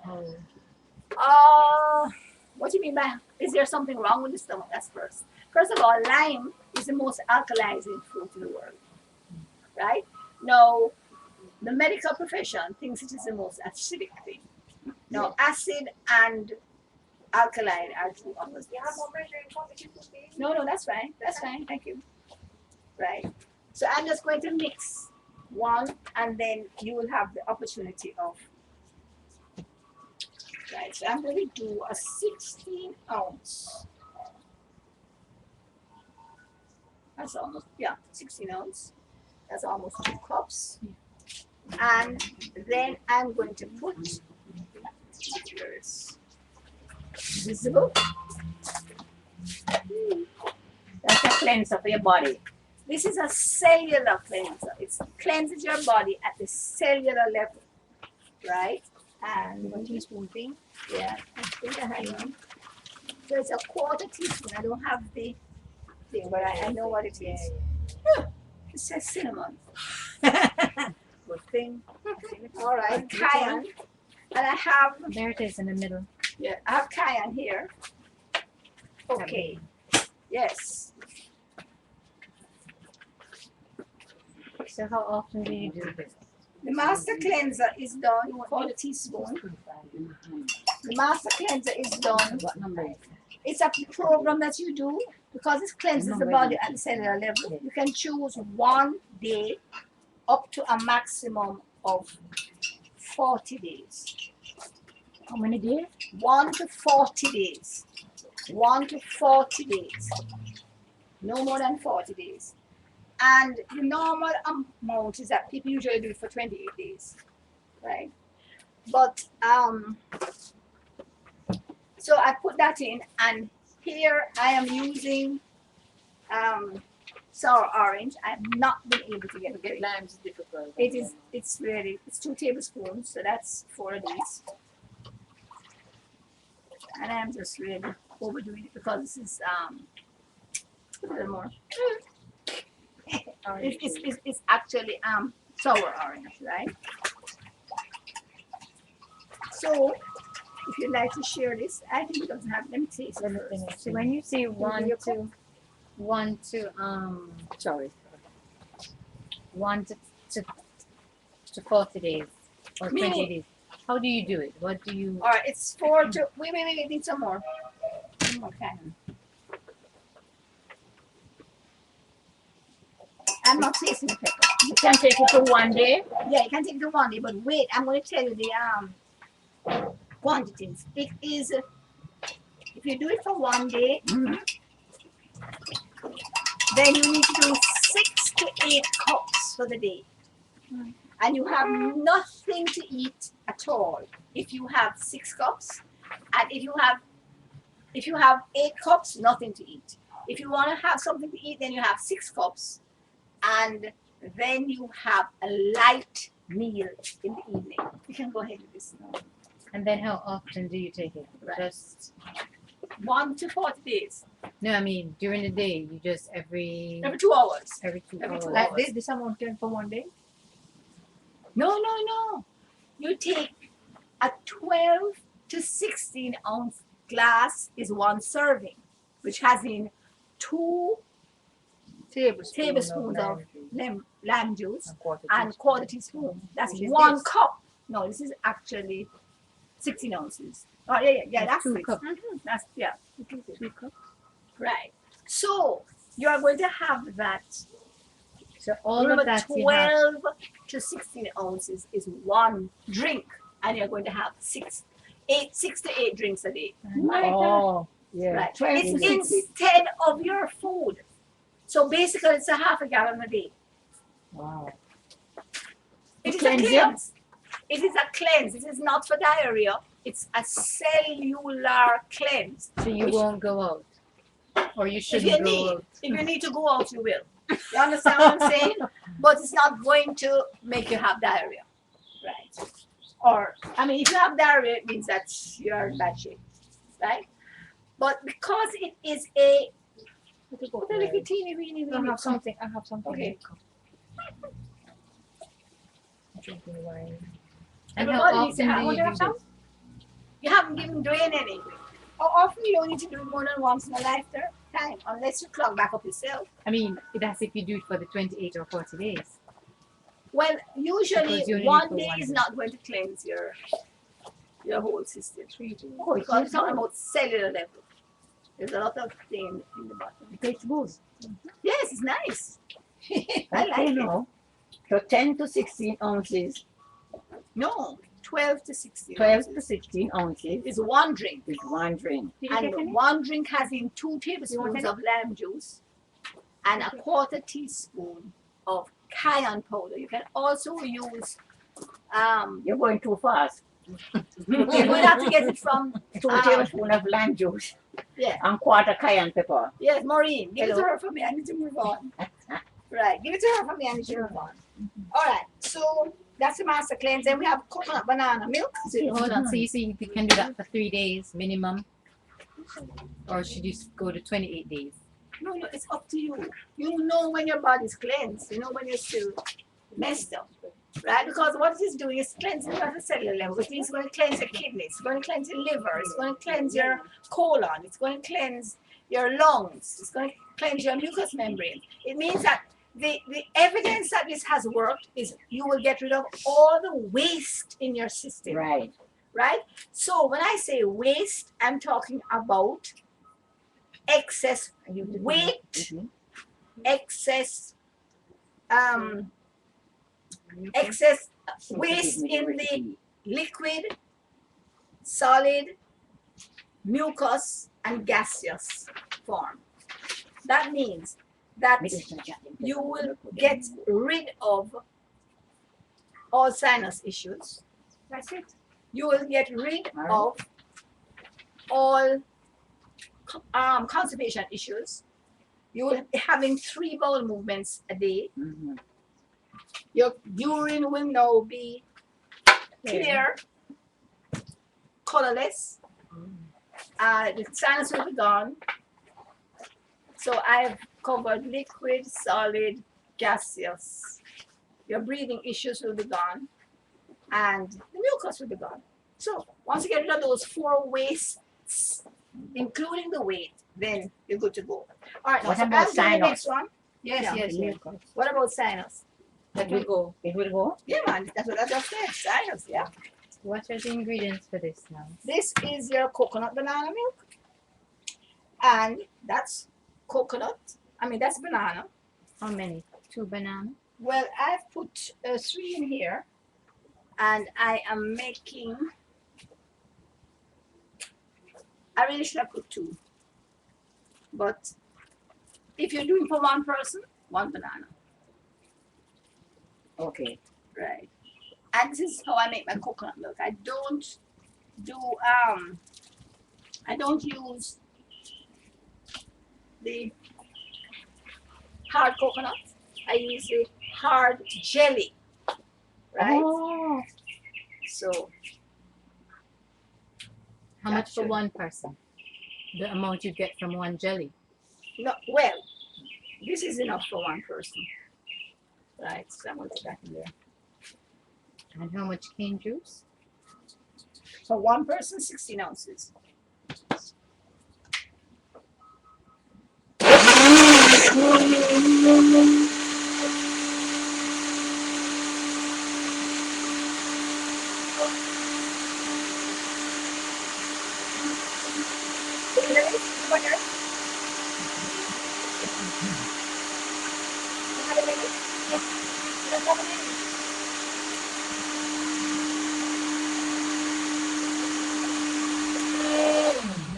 Oh, What do you mean by, is there something wrong with the stomach? That's first. First of all, lime is the most alkalizing fruit in the world, right? Now, the medical profession thinks it is the most acidic thing. Now, acid and alkaline are two opposites. No, that's fine. That's fine. Thank you. Right. So I'm just going to mix one, and then you will have the opportunity of. Right. So I'm going to do a 16 ounce. That's almost, 16 ounce. That's almost 2 cups. And then I'm going to put, here it's visible. That's a cleanser for your body. This is a cellular cleanser. It cleanses your body at the cellular level, right? And 1 teaspoon thing. yeah, I think I have one. So it's a quarter teaspoon. I don't have the thing, but I know what it is. It says cinnamon. Good thing. All right, cayenne. And I have, there it is in the middle. I have cayenne here. Okay. Yes. So how often do you do this? The master cleanser is done, quarter teaspoon. The master cleanser is done. What number is it? It's a program that you do because it cleanses the body at the cellular level. You can choose 1 day up to a maximum of 40 days. How many days? 1 to 40 days. 1 to 40 days. No more than 40 days. And the normal amount is that people usually do it for 28 days, right? But so I put that in, and here I am using sour orange. I've not been able to get it. Lime's is difficult. It's 2 tablespoons, so that's 4 of these. And I'm just really overdoing it because this is a little more. It's actually sour orange, right? So if you'd like to share this, I think it doesn't have, let me taste it first. So when you say one your to Sorry. 1 to 40 days or 20 Meaning- days, how do you do it? What do you? All right, it's 4 to, wait, need some more. Okay. I'm not tasting the pepper. You can take it to 1 day. Yeah, you can take the 1 day, but wait, I'm going to tell you the quantities. It is, if you do it for 1 day, then you need to do 6 to 8 cups for the day. and you have nothing to eat at all. If you have 6 cups, and if you have 8 cups, nothing to eat. If you want to have something to eat, then you have 6 cups, and then you have a light meal in the evening. You can go ahead with this now. And then how often do you take it? Right. Just 1 to 40 days, no, I mean during the day. You just every every 2 hours. every 2 every hours. 2 Like hours. this amount for one day. No. You take a 12 to 16 ounce glass is 1 serving, which has in 2 tablespoons of lime juice and quarter teaspoon. That's Which is 1 this? cup. No, this is actually 16 ounces. Oh yeah, that's Two it. cups. That's 2 cups. right. So you are going to have that. So all Remember, of that you have. 12 to 16 ounces is 1 drink, and you're going to have 6 to 8 drinks a day. Oh, yeah. Right. 12 It's to 16. instead of your food. So basically, it's a half a gallon a day. Wow. It is a cleanse you? cleanse. It is a cleanse. It is not for diarrhea. It's a cellular cleanse. So you Which- won't go out, or you If shouldn't you go need, out. if you need to go out, you will. You understand what I'm saying? But it's not going to make you have diarrhea, right? Or I mean, if you have diarrhea, it means that you're in bad shape, right? But because it is a what a little teeny weeny I weeny have something. Okay. Drinking wine. And Everybody how needs to often have- do want you to do have some? this? You haven't given Dwayne any. How often you don't need to do it more than once in a lifetime, unless you clog back up yourself. I mean, that's if you do it for the 28 or 40 days. Well, Because usually you only one need for day one is day. not going to cleanse your whole system. Oh, it Because we're tastes talking good. about cellular level. There's a lot of things in the bottom. It tastes good. Yes, it's nice. I Okay, like it. no. So 10 to 16 ounces, No, 12 to 16 12 to ounces 16 ounces is 1 drink. is 1 drink. And 1 drink has in 2 tablespoons of lime juice and a quarter teaspoon of cayenne powder. You can also use You're going too fast. you're going to have to get it from 2 tablespoons of lime juice yeah. and quarter cayenne pepper. Yes, Maureen, give it to Hello. her for me. I need to move on. Right, give it to her for me. I need to move on. All right, so that's the master cleanse. Then we have coconut banana milk. Hold on. So you see you can do that for 3 days minimum, or should you go to 28 days? No, it's up to you. You know when your body's cleansed. You know when you're still messed up. Right? Because what it is doing is cleansing you at a cellular level, which means it's going to cleanse your kidneys, it's going to cleanse your liver, it's going to cleanse your colon, it's going to cleanse your lungs, it's going to cleanse your mucous membrane. It means that the evidence that this has worked is you will get rid of all the waste in your system. Right. Right? So when I say waste, I'm talking about excess weight, Mhm. excess excess waste in the liquid, solid, mucus, and gaseous form. That means that you will get rid of all sinus issues. That's it. You will get rid of all constipation issues. You will be having 3 bowel movements a day. Mhm. Your urine will now be clear, colorless. The sinus will be gone. So I've covered liquid, solid, gaseous. Your breathing issues will be gone, and the mucus will be gone. So once you get rid of those 4 wastes, including the weight, then you're good to go. All right, now, What so about I'm doing the sinus? next one. Yes, Yeah. yes. What about sinus? That will go. It will go? Yeah, man, that's what I just said. Sinus, yeah. What are the ingredients for this now? This is your coconut banana milk, and that's coconut. I mean, that's banana. How many? 2 bananas. Well, I've put 3 in here, and I am making. I really should have put 2, but if you're doing for 1 person, 1 banana. Okay. Right. And this is how I make my coconut milk. I don't use the hard coconut. I use the hard jelly. Right? Oh, So How much for Gotcha. one person? The amount you get from one jelly. no, well, this is enough for one person. Right. So I'm gonna put that in there. And how much cane juice? For one person, 16 ounces.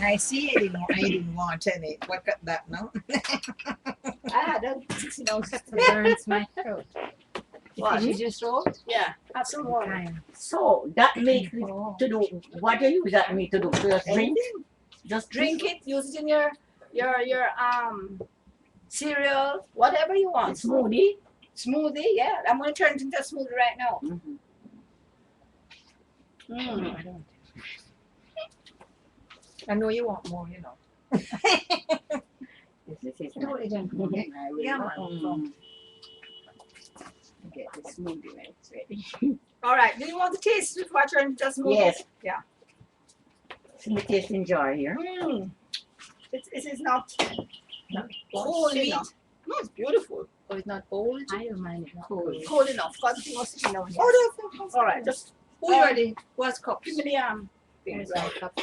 I see I didn't want any. Look at that now. I had a 16 ounces. That burns my throat. What? You just wrote? Yeah, have some water. Time. So that makes it oh. to do what you use that meat to do. Just drink. Anything. Just Drink it, use it in your cereal, whatever you want. Smoothie. Smoothie, yeah. I'm gonna turn it into a smoothie right now. Mm-hmm. Mm. I don't. I know you want more, you know. This is Do it again. Okay. I will Yeah, man. get the smoothie when it's ready. All right. Do you want to taste it before I turn it into a smoothie? Yes. Yeah. So we taste and jar here. Mm. It is not cold Sweet. enough. No, it's beautiful. Oh, it's not old? I don't mind it not Cold. cold. Cold enough. Got the thing was sitting down here. Oh, that's All right. Just Who ready? What's cups? give me the thing. There's Right. my cup.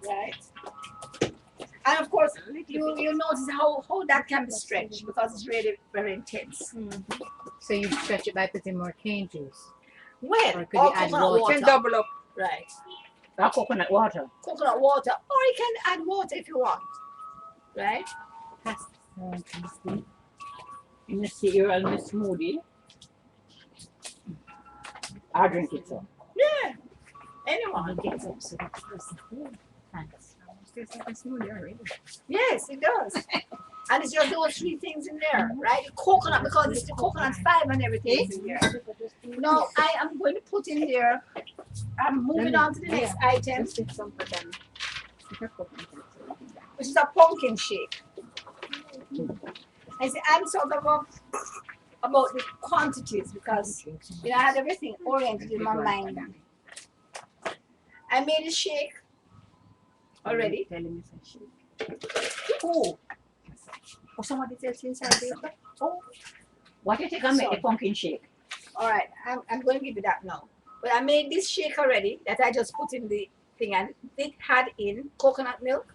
Right. And of course, you notice how that can be stretched because it's really very intense. So you stretch it by putting more cane juice. Well, Or could or you add coconut water? Can double up. Right. Coconut water. Coconut water, or you can add water if you want. Right. Pass. In the cereal, in the smoothie. I drink it so. Yeah. Anyone. Get up so that person. Thanks. Tastes like a smoothie already. Yes, it does. And it's just those three things in there, right? The coconut, because it's the coconut fiber and everything is in there. Now I am going to put in there. I'm moving on to the next item, Let's get some for them. which is a pumpkin shake. I say I'm sort of about the quantities because I had everything oriented in my mind. I made a shake already. Oh. Oh, somebody else inside there. Oh, What you think I make Sorry. the pumpkin shake? all right. I'm going to give you that now. But I made this shake already that I just put in the thing, and it had in coconut milk.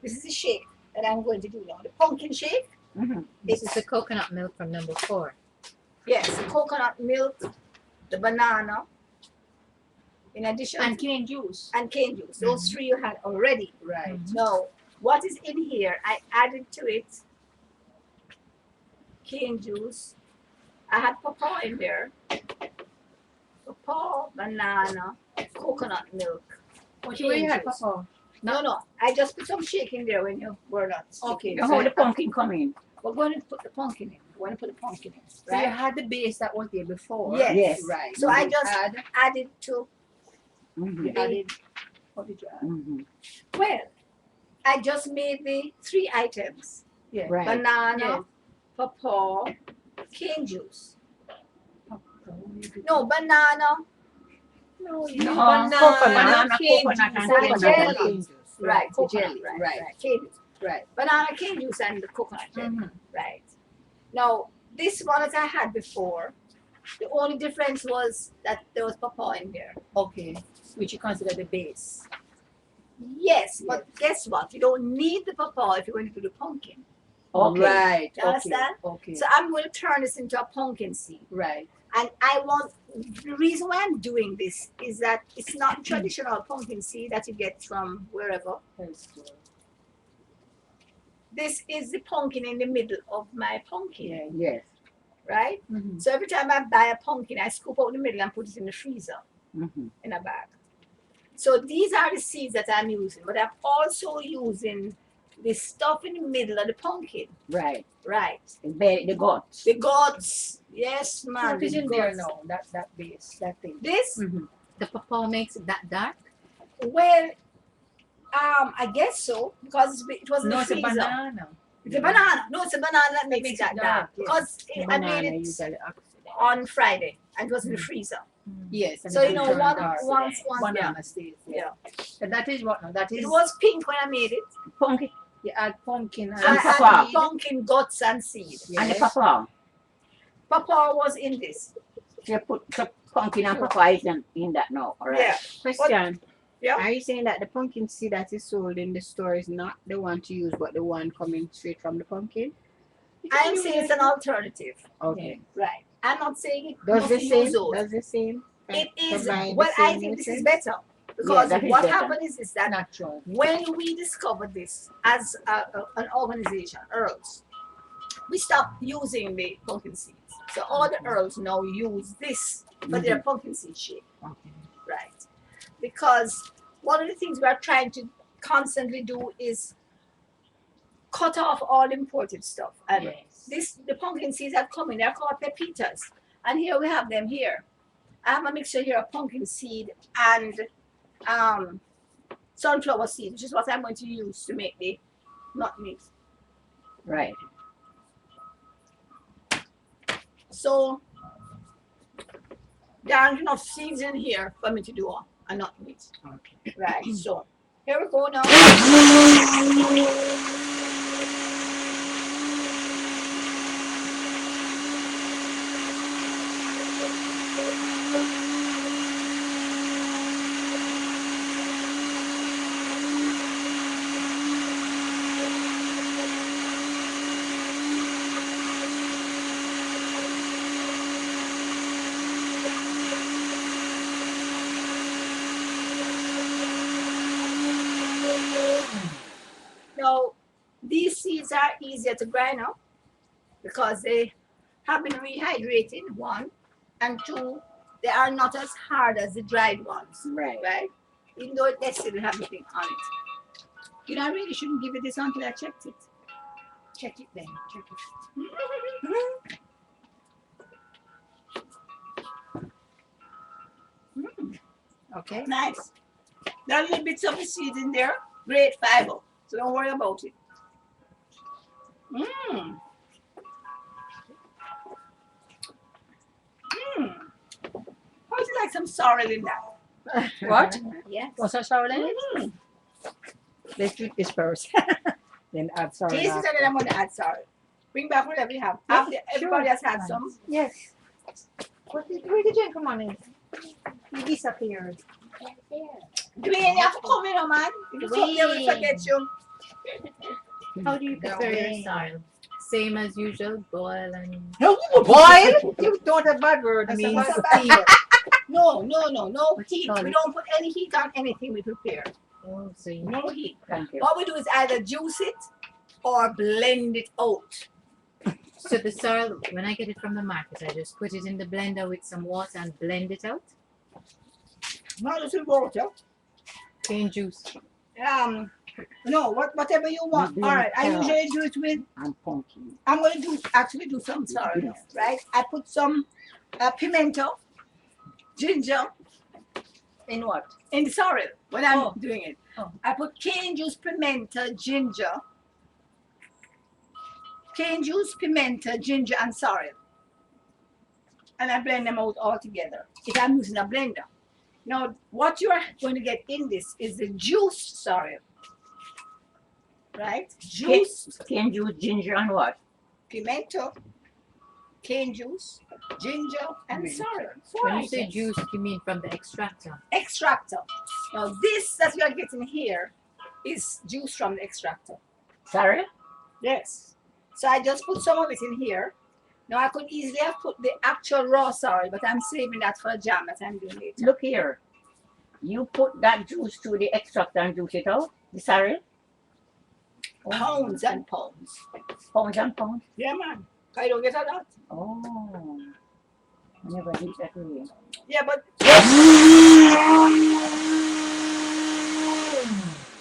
This is the shake that I'm going to do now. The pumpkin shake. Mm-hmm. This is the coconut milk from number 4. Yes, the coconut milk, the banana, in addition And cane juice. and cane juice. Those three you had already. Right. Now, what is in here? I added to it cane juice. I had pawpaw in there. Pawpaw, banana, coconut milk. What Cane you had, juice. Papa? No. I just put some shake in there when you were not. Okay. How the pumpkin come in? We're going to put the pumpkin in. We're going to put the pumpkin in. So you Right? had the base that was there before. Yes. Yes. Right. So I You just add. added to Mm-hmm. You added. What did you add? Mm-hmm. well, I just made the 3 items. Yeah. Right. Banana, Yes. pawpaw, cane juice. No, banana. No, No, banana, coconut, cane coconut juice, and jelly. and cane juice. Right, the coconut, jelly. right, cane juice. Right. Banana, cane juice, and the coconut jelly. Mhm. Right. Now, this one that I had before, the only difference was that there was pawpaw in there. Okay. Which you consider the base. Yes, but guess what? You don't need the pawpaw if you're going to do the pumpkin. Okay. Right. You understand? Okay. So I'm going to turn this into a pumpkin seed. Right. And I want, the reason why I'm doing this is that it's not traditional pumpkin seed that you get from wherever. this is the pumpkin in the middle of my pumpkin, Yeah. Yes. right? Mhm. So every time I buy a pumpkin, I scoop out the middle and put it in the freezer Mm-hmm. in a bag. So these are the seeds that I'm using, but I'm also using the stuff in the middle of the pumpkin, Right. right? The guts. The guts, yes, So man. what is the in there guts. now? That base, that thing. This, Mm-hmm. The papa makes it that dark. well, I guess so because it was in No, the it's a freezer. banana. It's a banana. No, it's a banana that makes makes it it that dark dark, yes. because The I banana made it usually oxidized. on Friday and it was in the freezer. Yes. And So it you know, will turn once, dark. once, Banana stays. yeah. And that is what now? That is It was pink when I made it. Pumpkin. you add pumpkin So And I papa. added pumpkin guts and seed. And the Yes. papa. Papa was in this. You put the pumpkin and papa is in that now. All right. Yeah. Question. Yeah. Are you saying that the pumpkin seed that is sold in the store is not the one to use, but the one coming straight from the pumpkin? I'm saying it's an alternative. Okay. Right. I'm not saying it Does must the be same? used those. Does the same? It is, provide the well, I same think this is nutrients? better because that is what better. happened is that Natural. when we discovered this as an organization, Earls, we stopped using the pumpkin seeds. So all the Earls now use this for their pumpkin seed shake, Okay. right? Because one of the things we are trying to constantly do is cut off all imported stuff. And Yes. the pumpkin seeds have come in, they're called pepitas. And here we have them here. I have a mixture here of pumpkin seed and sunflower seed, which is what I'm going to use to make the nut mix. Right. So there aren't enough seeds in here for me to do a nut mix. Okay. Right. So here we go now. Now, these seeds are easier to grind up because they have been rehydrated, one, and two, they are not as hard as the dried ones, Right. right? Even though they still have everything on it. You know, I really shouldn't give it this until I checked it. Check it then. Check it. Okay. Nice. There are little bits of the seeds in there. Great fiber. So don't worry about it. Mmm. Mmm. How would you like some sorrel in that? What? Yes. What's that sour then? Mm. Let's do this first. Then add sour. Taste it and then I'm going to add sorrel. Bring back whatever you have. Yeah, After everybody sure. has had some. Yes. Where did you come on in? He disappeared. Dwayne, you have to come in, oh, man. If you come here, we'll forget you. How do you No prepare your way. sorrel? Same as usual, boil and Boil? You don't have bad word. I That's a mean, bad word. steam. No, no, no, no heat. call We it? don't put any heat on anything we prepare. Oh, so you No heat. Thank you. What we do is either juice it or blend it out. So the sorrel, when I get it from the market, I just put it in the blender with some water and blend it out. Not just with water. Cane juice. No, whatever you want. blend All right. I it out. usually do it with. And pumpkin. I'm going to actually do some sorrel, now, right? I put some pimento, ginger In what? in the sorrel when I'm Oh. doing it. Oh. I put cane juice, pimento, ginger. Cane juice, pimento, ginger, and sorrel. And I blend them out all together. If I'm using a blender. Now, what you are going to get in this is the juiced sorrel. Right? Juice, Cane juice, ginger, and what? pimento, cane juice, ginger, and sorrel. When you Four say items. juice, you mean from the extractor. Extractor. Now, this that you are getting here is juice from the extractor. Sorry? Yes. So I just put some of it in here. Now I could easily have put the actual raw sorrel, but I'm saving that for a jam that I'm doing later. Look here. You put that juice to the extract and juice it out? The sorrel? Pounds and pounds. Pounds and pounds. Yeah, man. I don't get a lot. Oh. I never did that way. Yeah, but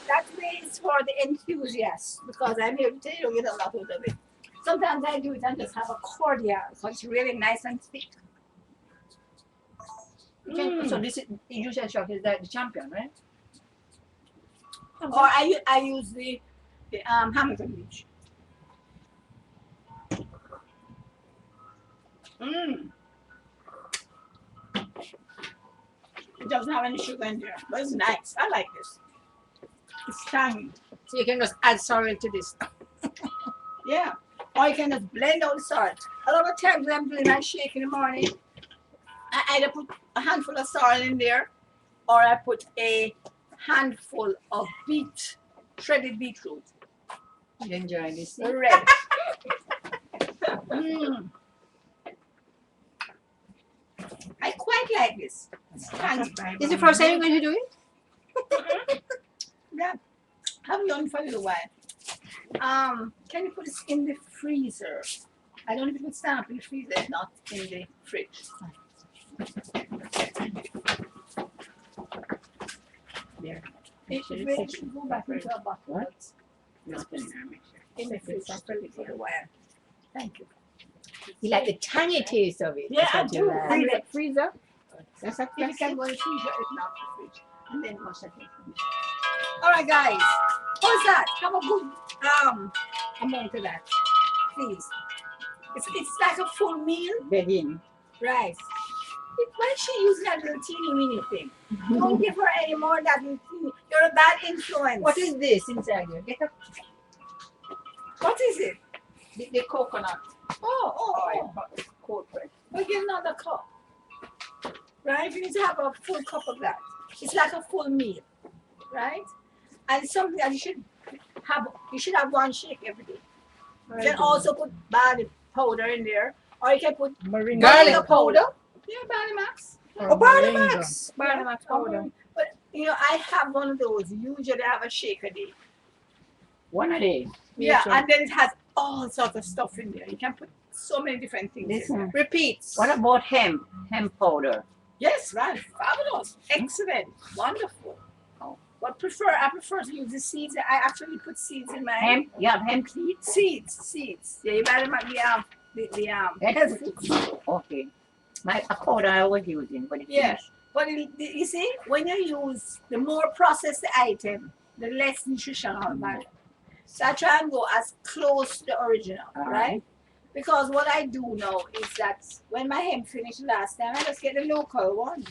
that way is for the enthusiasts because I'm here to tell you, get a lot out of it. Sometimes I do it and just have a cordial, so it's really nice and thick. So this is the usual shop is that the champion, right? Or I use the Hamilton Beach. It doesn't have any sugar in there, but it's nice. I like this. It's tangy. So you can just add sorrel to this. Yeah. Or you can just blend out the salt. A lot of times when I'm doing my shake in the morning, I either put a handful of salt in there or I put a handful of shredded beetroot. You enjoy this. Red. Mm. I quite like this. It's tangy. Is the first time you're going to do it? Yeah. Haven't done it for a little while. Can you put this in the freezer? I don't know if it would stand up in the freezer, if not in the fridge. There. It should go back into a bottle. What? Just put it in the fridge for a little while. Thank you. You like the tangy taste of it. Yeah, That's I what you do. like. And then Freezer. That's a if you classic. can go in the freezer, if not the fridge. And then wash it in the fridge. All right, guys. What's that? Have a good amount of that, please. It's like a full meal. Begin. Right. Why is she using that little teeny weeny thing? Don't give her any more of that little teeny. You're a bad influence. What is this inside here? Get What is it? the coconut. Oh. Cold press. We get another cup. Right? You need to have a full cup of that. It's like a full meal. Right? And it's something that you should have one shake every day. You can also put barley powder in there. Or you can put Moringa. Garlic powder. yeah, barley max. Oh, barley max. Barley max powder. But I have one of those. Usually I have a shake a day. One a day. Yeah, and then it has all sorts of stuff in there. You can put so many different things in there. Listen. Repeats. What about hemp? Hemp powder. Yes, right. Fabulous. Excellent. Wonderful. Oh. But I prefer to use the seeds. I actually put seeds in my Hemp? You have hemp seeds? seeds. Yeah, you better not the health food. Okay. A powder I was using for the Yeah. fish. But you see, when you use the more processed item, the less nutritional value. So I try and go as close to the original, All right? right. Because what I do now is that when my hemp finished last time, I just get the local ones.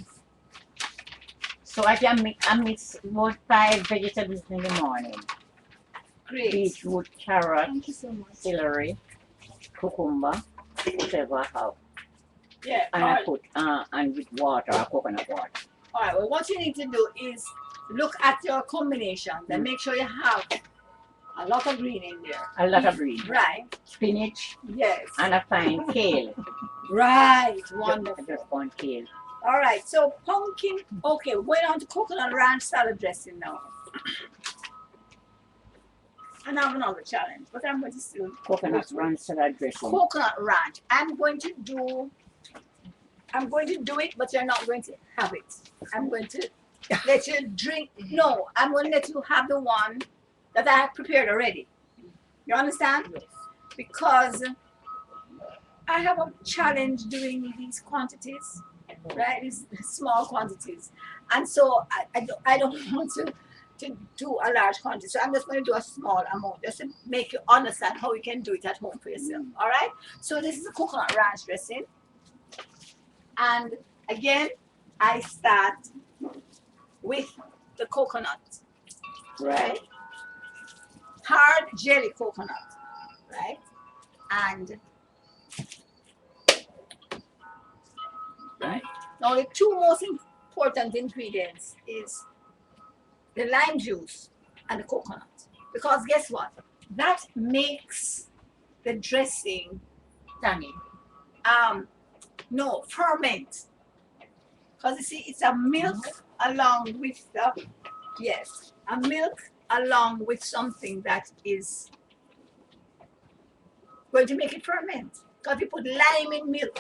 So I mix about 5 vegetables in the morning. Great. Beetroot, carrot, Thank you so much. celery, cucumber, whatever I have. Yeah. And I put and with water or coconut water. All right. Well, what you need to do is look at your combinations and make sure you have a lot of green in there. A lot of green. Right. Spinach Yes. and a fine kale. Right. I Wonderful. just want kale. All right. So pumpkin. Okay. We're on to coconut ranch salad dressing now. And I have another challenge, but I'm going to still Coconut ranch salad dressing. coconut ranch. I'm going to do it, but you're not going to have it. I'm going to let you drink. No, I'm going to let you have the one that I have prepared already. You understand? Yes. Because I have a challenge doing these quantities, right? These small quantities, and so I don't want to do a large quantity. So I'm just going to do a small amount just to make you understand how you can do it at home for yourself. All right. So this is a coconut ranch dressing, and again, I start with the coconut, right? Hard jelly coconut, right? And right. Now the two most important ingredients is the lime juice and the coconut. Because guess what? That makes the dressing Tangy. no ferment. Because you see, it's a milk along with the a milk along with something that is going to make it ferment. Because if you put lime in milk,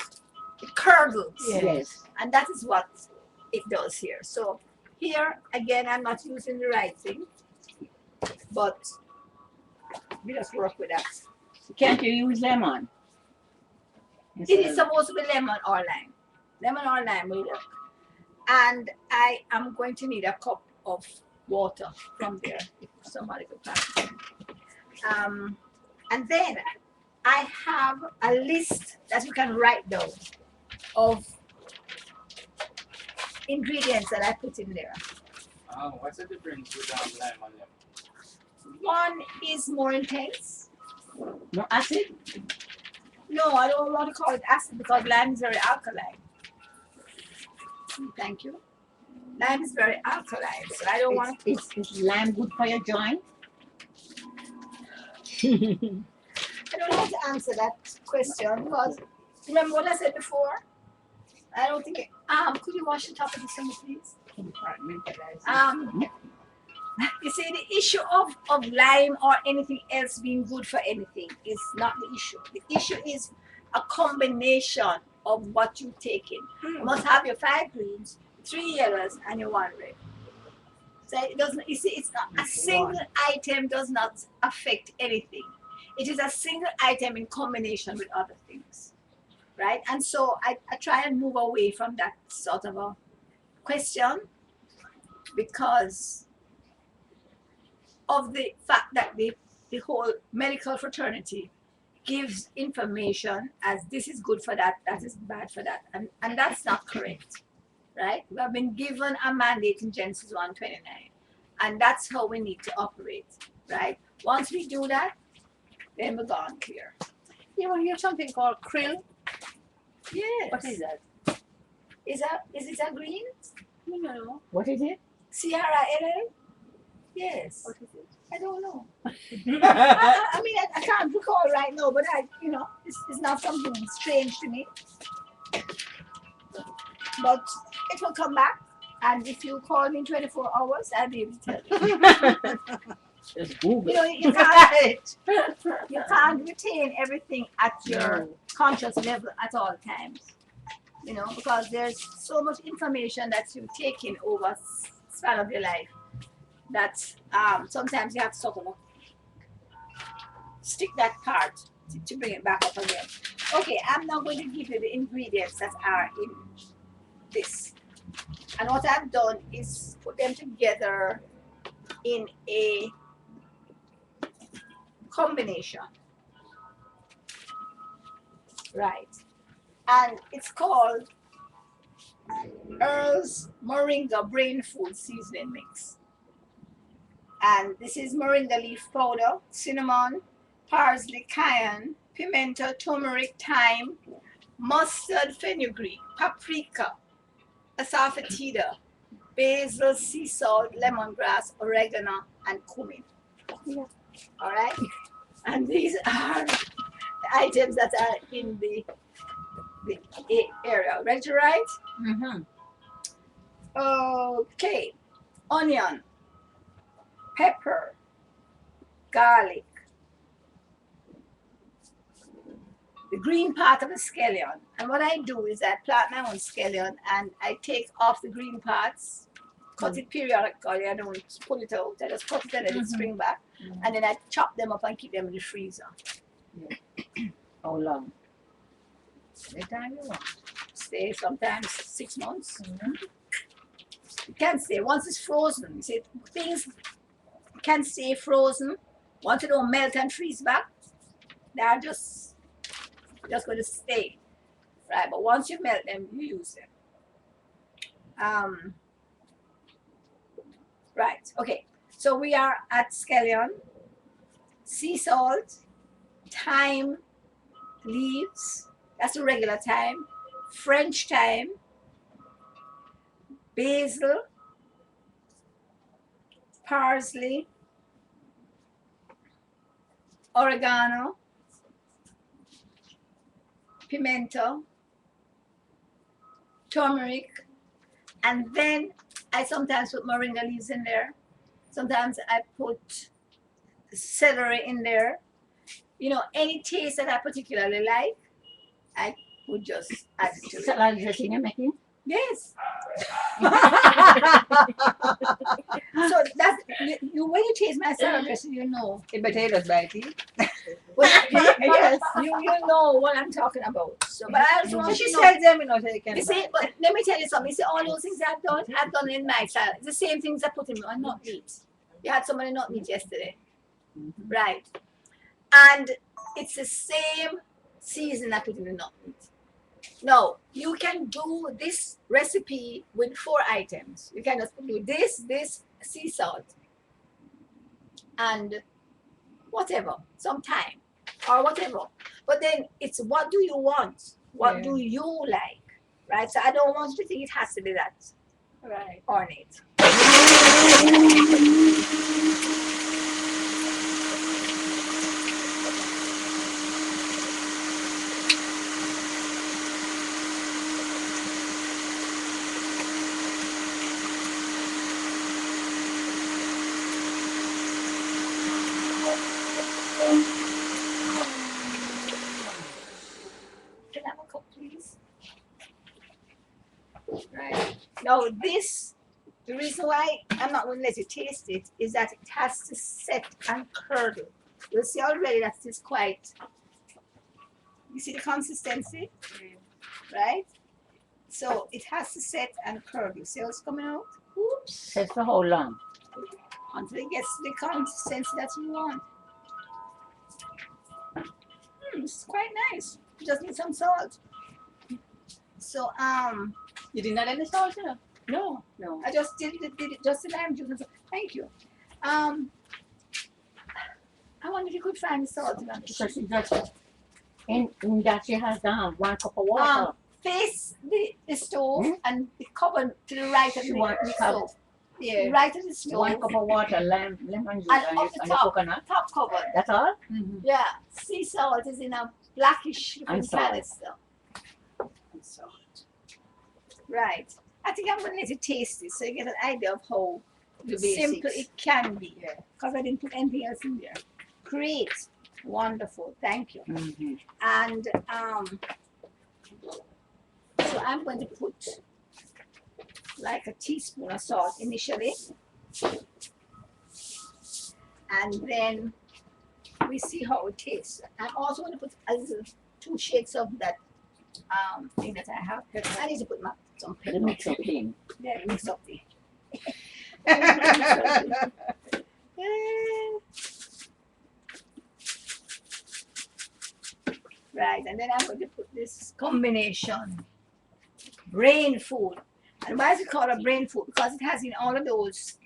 it curdles. Yes. And that is what it does here. So here, again, I'm not using the right thing, but we just work with that. Can't you use lemon? It is supposed to be lemon or lime. Lemon or lime will work. And I am going to need a cup of water from there. If somebody could pass it. And then I have a list that you can write down of ingredients that I put in there. What's the difference with lime and lemon? One is more intense. No acid? No, I don't want to call it acid because lime is very alkaline. Thank you. Lime is very alkaline, so I don't want to. Is lime good for your joint? I don't know how to answer that question because remember what I said before? I don't think it, could you wash the top of the stomach, please? You see, the issue of lime or anything else being good for anything is not the issue. The issue is a combination of what you take in. You must have your 5 greens, 3 yellows, and your 1 red. So it doesn't. You see, it's not a single item does not affect anything. It is a single item in combination with other things, right? And so I try and move away from that sort of a question because of the fact that the whole medical fraternity gives information as this is good for that, that is bad for that, and that's not correct, right? We have been given a mandate in Genesis 1:29, and that's how we need to operate, right? Once we do that, then we're gone clear. You want to hear something called krill? Yes. What is that? Is it a green? No. What is it? CRILL? Yes. What is it? I don't know. I mean, I can't recall right now, but it's not something strange to me. But it will come back, and if you call me in 24 hours, I'll be able to tell you. Just Google. You can't retain everything at your conscious level at all times. Because there's so much information that you take in over span of your life that sometimes you have to sort of stick that part to bring it back up again. Okay, I'm now going to give you the ingredients that are in this. And what I've done is put them together in a combination. Right. And it's called Earl's Moringa Brain Food Seasoning Mix. And this is moringa leaf powder, cinnamon, parsley, cayenne, pimento, turmeric, thyme, mustard, fenugreek, paprika, asafoetida, basil, sea salt, lemongrass, oregano, and cumin. Yeah. All right? And these are the items that are in the area. Ready to write? Mm-hmm. Okay. Onion, pepper, garlic, the green part of the scallion. And what I do is I plant my own scallion and I take off the green parts, cut it periodically. I don't pull it out. I just cut it and let it spring back. And then I chop them up and keep them in the freezer. How long? Anytime you want. Stay sometimes 6 months. You can stay. Once it's frozen, you see, things can stay frozen. Once you don't melt and freeze back, they're just going to stay. Right? But once you melt them, you use them. Right. Okay. So we are at scallion, sea salt, thyme leaves, that's the regular thyme, French thyme, basil, parsley, oregano, pimento, turmeric, and then I sometimes put moringa leaves in there, Sometimes I put celery in there. You know, any taste that I particularly like, I would just add it to it. Salad dressing you're making? Yes. So that's you when you taste my salad dressing, you know. You better just buy it. Well, Yes. you know what I'm talking about. So, but I also want But you she to know. sells them, you know, so you can You see, buy. but let me tell you something. You see, all those things I've done in my salad. It's the same things I put in my nut meat. You had some of the nut meat yesterday, right? And it's the same season I put in the nut meat. No, you can do this recipe with 4 items. You can just do this, sea salt, and whatever, some thyme or whatever. But then it's what do you want? What do you like? Right? So I don't want you to think it has to be that Right. ornate. Can I have a cup, please? Right. Now this, the reason why I'm not going to let you taste it is that it has to set and curdle. You'll see already that it's quite. You see the consistency, right? So it has to set and curdle. See how it's coming out? Oops. Says for how long? Until it gets the consistency that you want. It's quite nice. You just need some salt. So You didn't add any salt, you know? no, No. I just did it just the lime juice. And so, thank you. I wonder if you could find the salt in that. So she just in that she has 1 cup of water. Face the stove and the cover to the right of She the wants to have stove. Yeah, right of the stove. 1 cup of water, lemon juice, And and, up the and the top. coconut. Top cover. That's all? Mm-hmm. Yeah, sea salt is in a blackish looking And salt. canister. Right. I think I'm going to let you taste it so you get an idea of how The simple basics. it can be. Yeah. Because I didn't put anything else in there. Great. Wonderful. Thank you. Mm-hmm. And so I'm going to put like a teaspoon of salt initially. And then we see how it tastes. I'm also going to put a little 2 shakes of that thing that I have. I need to put some The pepper. mix of thing. Yeah, mix up the. Right, and then I'm going to put this combination brain food. And why is it called a brain food? Because it has in all of those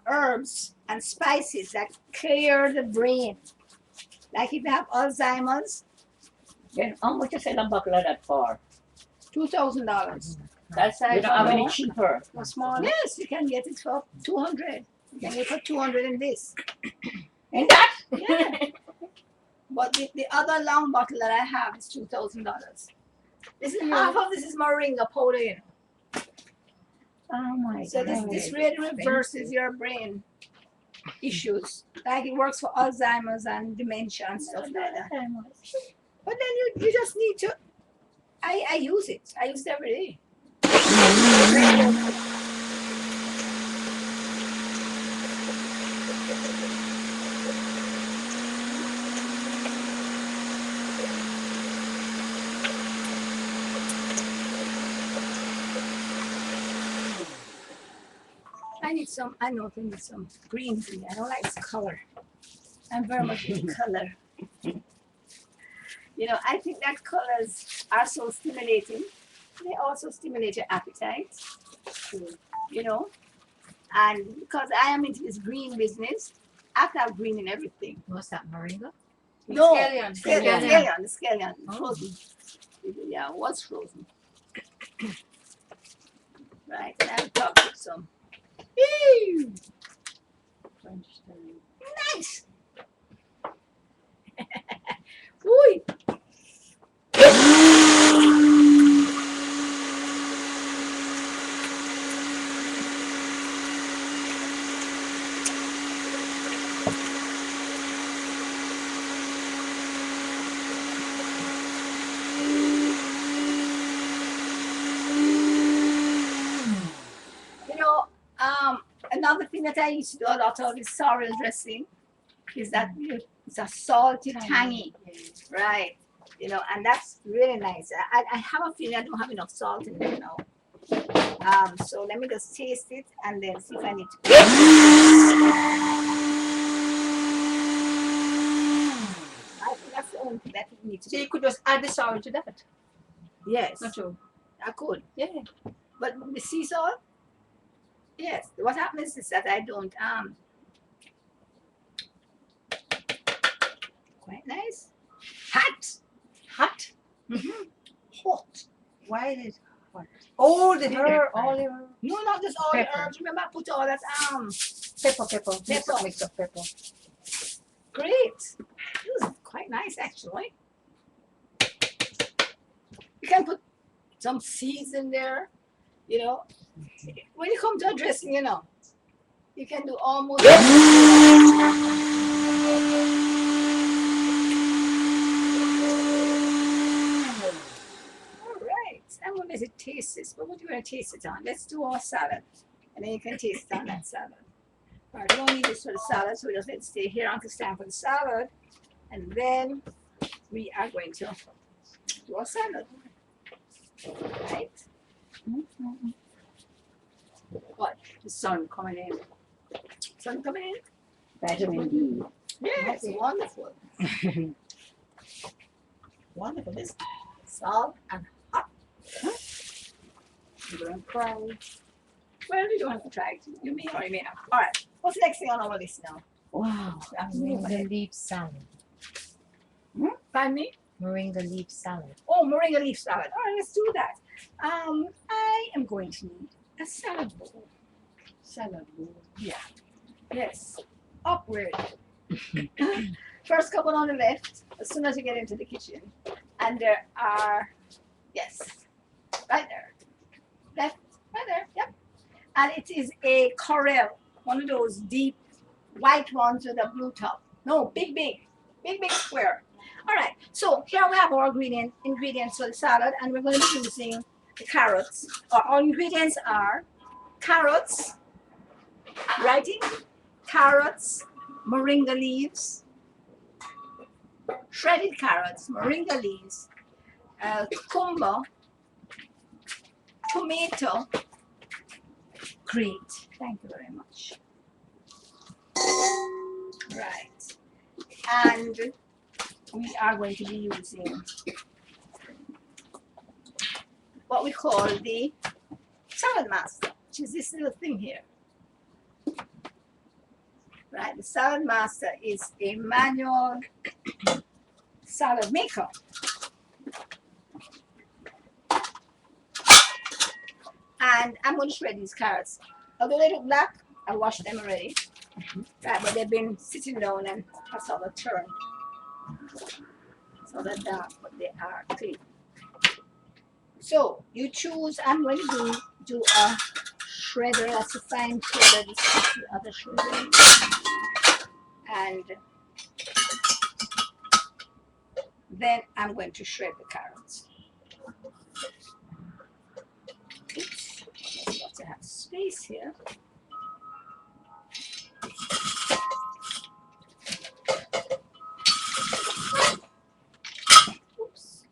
herbs and spices that clear the brain. Like if you have Alzheimer's, Then how much you sell a bottle of that for? $2,000. That's you don't have any cheaper. A small. Yes, you can get it for 200. You can get it for 200 in this. And that? Yeah. But the other long bottle that I have is $2,000. This is half of this is moringa powder, you know. Oh my So this really reverses your brain issues. Like it works for Alzheimer's and dementia and stuff like that. But then you just need to. I use it. I use it every day. I know I need some greens in there. I don't like this color. I'm very much into color. You know, I think that colors are so stimulating. They also stimulate your appetite. You know, and because I am into this green business, I have to have green in everything. What's that, moringa? No, Scallion. scallion, the scallion, Oh. frozen. Yeah, it was frozen. Right, and I'll talk with some. Ew, nice. Ui. thing that I used to do a lot of is sorrel dressing. Is that it's a salty, tangy, right? You know, and that's really nice. I have a feeling I don't have enough salt in it now. So let me just taste it and then see if I need to. I think that's the only thing that we need to So do. you could just add the sour to that. Yes, Not true. I could. Yeah. But the sea salt, yes. What happens is that I don't quite nice. Hot. Hot. Hot. Why is it hot? Oh, the Pepper. herb, all the herb. No, not just all the Pepper. herbs. Remember, I put all that Pepper. Pepper. Mix up pepper. great. It was quite nice actually. You can put some seeds in there, you know. When you come to a dressing, you know, you can do almost. All right, I'm going to taste this. But what do you want to taste it on? Let's do our salad, and then you can taste it on that salad. All right, we don't need this for the salad, so we just let's stay here until it's time for the salad, and then we are going to do our salad. Right? What? The sun coming in. Sun coming in? Vitamin D. Yes, wonderful. Wonderful. This salt and hot. You're gonna cry. Well, you don't have to try it. You may or you may not. All right. What's the next thing on our list now? Wow. Moringa leaf salad. Pardon me? Moringa leaf salad. Oh, moringa leaf salad. All right, let's do that. I am going to need a salad bowl. Salad bowl. Yes. Upward. First couple on the left, as soon as you get into the kitchen. And there are, yes, right there. Left, right there, yep. And it is a corral, one of those deep white ones with a blue top. No, big square. All right, so here we have our ingredients for the salad, and we're going to be using the carrots. Our ingredients are carrots, writing, carrots, moringa leaves, shredded carrots, moringa leaves, cucumber, tomato. Great, thank you very much. Right, and we are going to be using what we call the salad master, which is this little thing here. Right, the salad master is a manual salad maker. And I'm going to shred these carrots. Although they look black, I washed them already. Right, but they've been sitting down and have sort of turned. So they're dark, but they are clean. So you choose, I'm going to do a shredder, that's a fine shredder, this is the other shredder. And then I'm going to shred the carrots. Oops, I've got to have space here. Oops.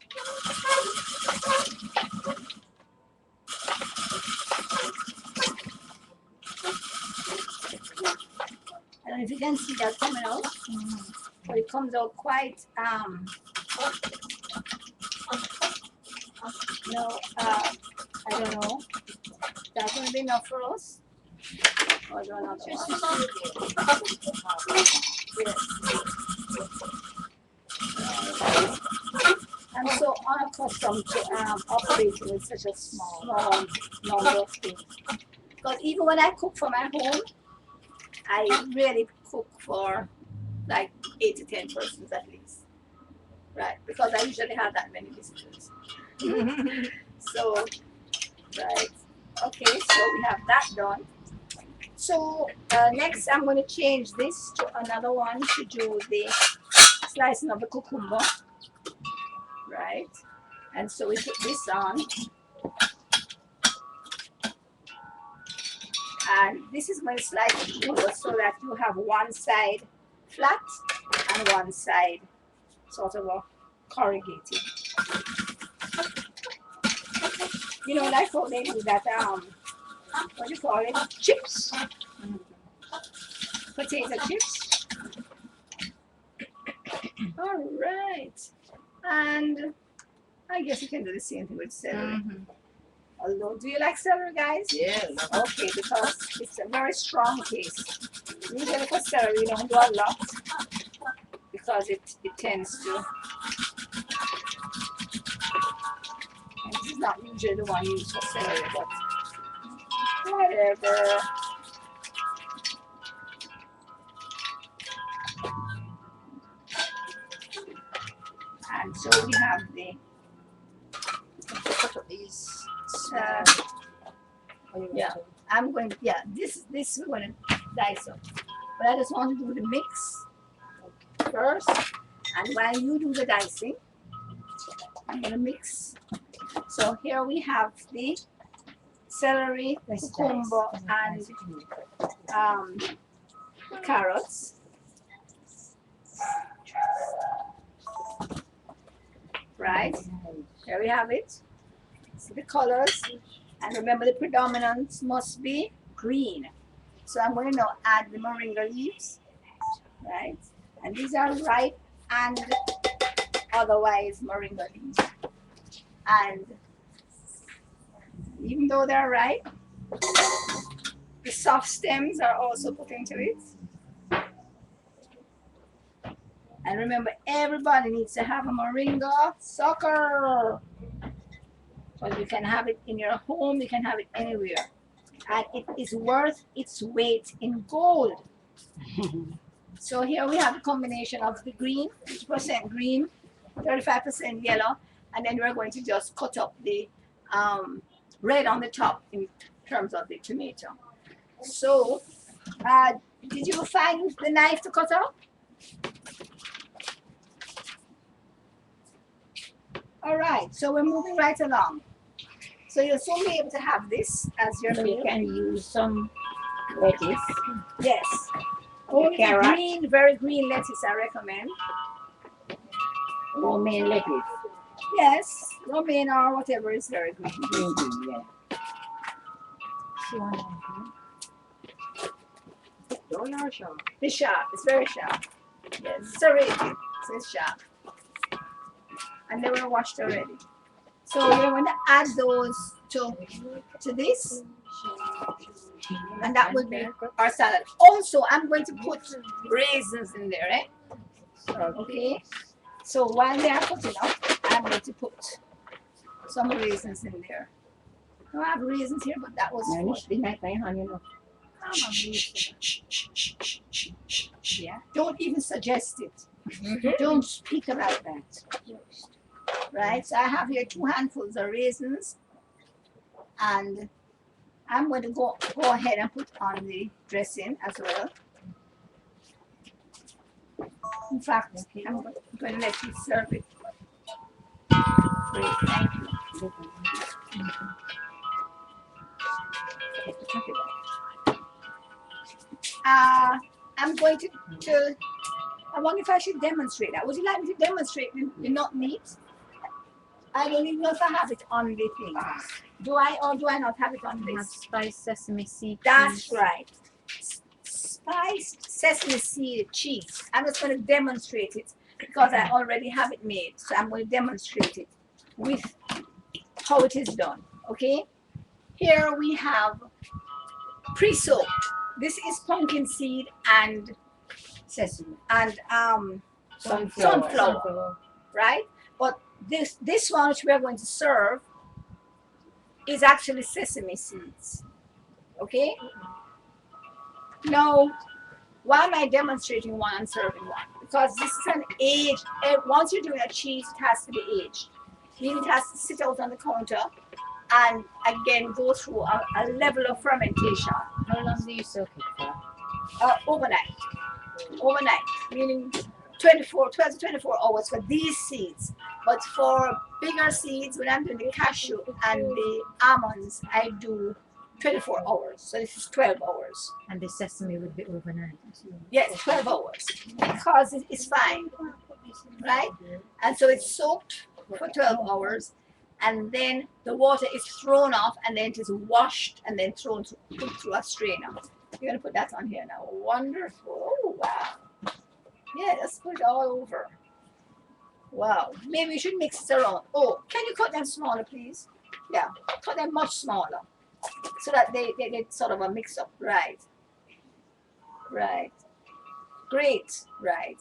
I don't know if you can see that coming out, but it comes out quite no, I don't know. That's gonna be enough for us. Or do another one? Yes. I'm so unaccustomed to operating with such a small number of things. Because even when I cook for my home, I really cook for like 8 to 10 persons at least. Right, because I usually have that many visitors. So, right. Okay, so we have that done. So next I'm going to change this to another one to do the slicing of the cucumber. Right. And so we put this on. And this is going to slightly curve so that you have one side flat and one side sort of a corrugated. You know, like how they do that, what do you call it? Chips. Potato chips. All right. And I guess you can do the same thing with celery. Although, do you like celery, guys? Yeah. Okay, because it's a very strong taste. Usually for celery, you don't do a lot because it tends to. And this is not usually the one used for celery, but whatever. And so we have the Cut up these. uh, yeah. I'm going to, yeah, this we're going to dice up. But I just want to do the mix first. And while you do the dicing, I'm going to mix. So here we have the celery, cucumber, and carrots. Right? Here we have it. See the colors. And remember the predominance must be green. So I'm going to now add the moringa leaves. Right? And these are ripe and otherwise moringa leaves. And even though they're ripe, the soft stems are also put into it. And remember, everybody needs to have a moringa sucker. But you can have it in your home, you can have it anywhere. And it is worth its weight in gold. So here we have a combination of the green, 50% green, 35% yellow, and then we're going to just cut up the red on the top in terms of the tomato. So, did you find the knife to cut up? All right, so we're moving right along. So you'll soon be able to have this as your So meal. you can use some lettuce. Yes. Only Carrot. green, very green lettuce I recommend. Romaine lettuce. Yes, romaine or whatever is very green. Green bean, yeah. Don't know, sharp. It's sharp, it's very sharp. Yes, serrated, so it's sharp. And they were washed already. So we're going to add those to this. And that will be our salad. Also, I'm going to put raisins in there, eh? Okay. So while they are cutting up, I'm going to put some raisins in there. I don't have raisins here, but that was No, for. it's not my hand, you know. Yeah. Don't even suggest it. Don't speak about that. Right? So I have here 2 handfuls of raisins. And I'm going to go ahead and put on the dressing as well. In fact, I'm going to let you serve it. Great, thank you. I'm going to, I wonder if I should demonstrate that. Would you like me to demonstrate the nut meat? I don't even know if I have it on the thing. Do I or do I not have it on Have this? spiced sesame seed. That's cheese. right. Spiced sesame seed cheese. I'm just going to demonstrate it because I already have it made. So I'm going to demonstrate it with how it is done. Okay? Here we have pre-soaked. This is pumpkin seed and Sesame. and Sunflower. sunflower, right? But this one which we are going to serve is actually sesame seeds. Okay? Now, why am I demonstrating one and serving one? Because this is an aged, once you're doing a cheese, it has to be aged. Meaning it has to sit out on the counter and again go through a level of fermentation. How long do you soak it for? Overnight. Overnight, meaning 12 to 24 hours for these seeds. But for bigger seeds, when I'm doing the cashew and the almonds, I do 24 hours. So this is 12 hours. And the sesame would be overnight. Yes, 12 hours because it's fine, right? And so it's soaked for 12 hours, and then the water is thrown off, and then it is washed and then put through a strainer. You're gonna put that on here now. Wonderful. Oh wow. Yeah, let's put it all over. Wow. Maybe we should mix it around. Oh, can you cut them smaller, please? Yeah, cut them much smaller so that they get sort of a mix up. Right. Right. Great. Right.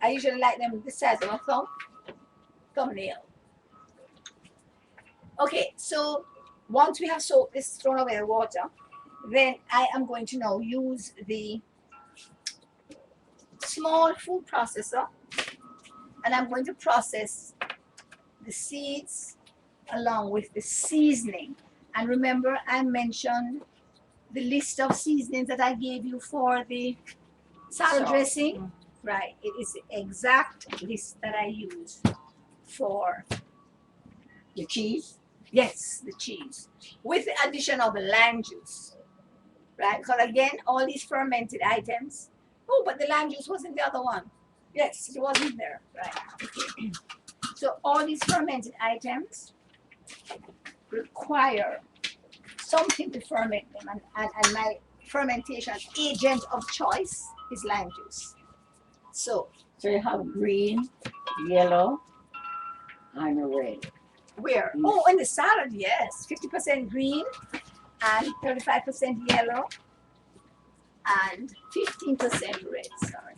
I usually like them the size of a thumbnail. Okay, so once we have soaked this, thrown away the water, then I am going to now use the small food processor, and I'm going to process the seeds along with the seasoning. And remember, I mentioned the list of seasonings that I gave you for the salad dressing. Right, it is the exact list that I use for The cheese? yes, the cheese, with the addition of lime juice. Right, because again, all these fermented items. Oh, but the lime juice wasn't the other one. Yes, it wasn't there. Right. Okay. So all these fermented items require something to ferment them, and my fermentation agent of choice is lime juice. So So you have green, yellow, and red. where? Oh, in the salad, yes. 50% green and 35% yellow and 15% red. Sorry.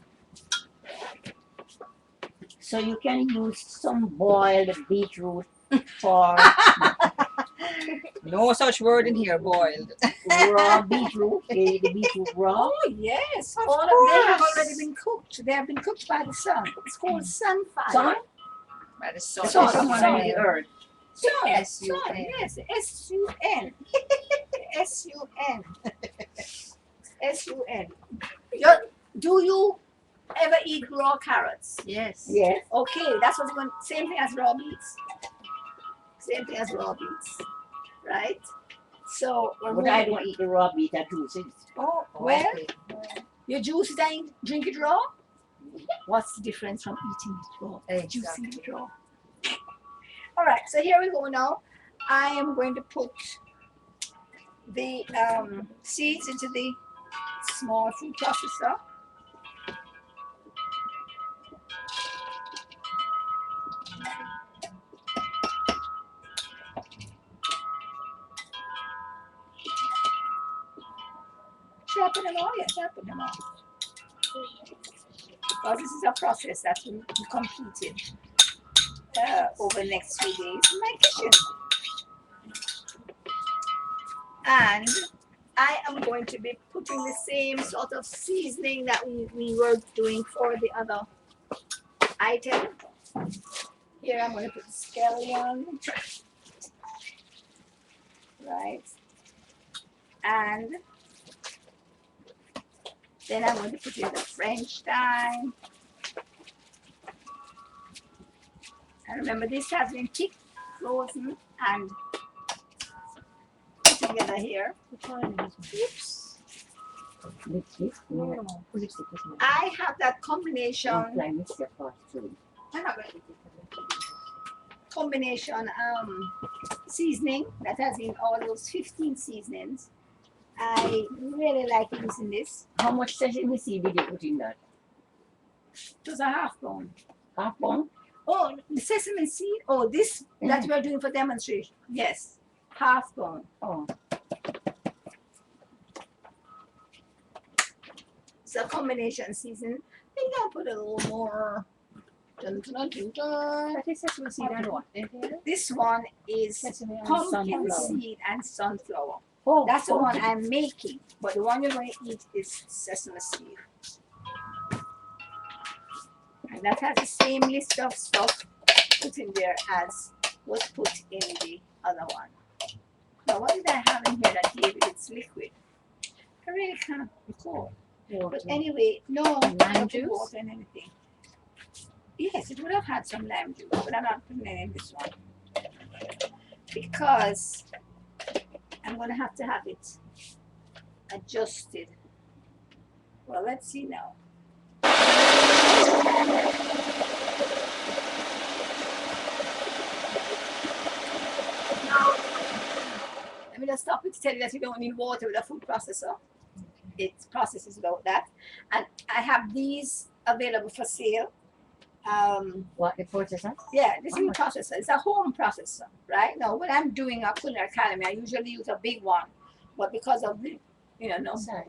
So you can use some boiled beetroot for No such word in here, boiled. raw beetroot, the beetroot raw. Oh yes, Of all of they have course. already been cooked. They have been cooked by the sun. It's called sunfire. Sun? By the sun. Sun, Someone sun. on the earth. Sun, S-U-N. sun, yes, S-U-N. S-U-N. S-U-N. Do you ever eat raw carrots? Yes. Yes. Okay, that's what's going. Same thing as raw beets. Same thing as raw beets, right? So we're But I moving- don't eat the raw beet at all. Oh, well, your juice and drink it raw. What's the difference from eating it raw? Exactly. Juicing it raw. All right, so here we go now. I am going to put the seeds into the small food processor. Should I put them all? Yes, I put them all. Because this is a process that will be completed over the next few days in my kitchen. And I am going to be putting the same sort of seasoning that we were doing for the other item. Here I'm going to put the scallion. Right. And then I'm going to put in the French thyme. And remember, this has been picked, frozen, and put together here. Oops. Lipstick? No. Lipstick is not. I have that combination, Apply mixture for food. seasoning that has in all those 15 seasonings. I really like using this. How much sesame seed did you put in that? It was a half pound. Half pound? Oh, the sesame seed. Oh, this that we are doing for demonstration. Yes, half pound. Oh. It's a combination season. I think I'll put a little more. Dun, dun, dun, dun. That is sesame seed and what? This one is Sesame and pumpkin sunflower. seed and sunflower. Oh, That's the one I'm making, but the one you're going to eat is sesame seed. And that has the same list of stuff put in there as was put in the other one. Now, what did I have in here that gave it its liquid? I really can't recall. But anyway, no Lime juice? water and anything. Yes, it would have had some lime juice, but I'm not putting it in this one. Because I'm going to have it adjusted. Well, let's see now. Now, let me just stop it to tell you that you don't need water with a food processor. It processes without that. And I have these available for sale. What the processor? Yeah, this is a processor. It's a home processor, right? Now, when I'm doing a Culinary Academy, I usually use a big one. But because of the, no. Sorry.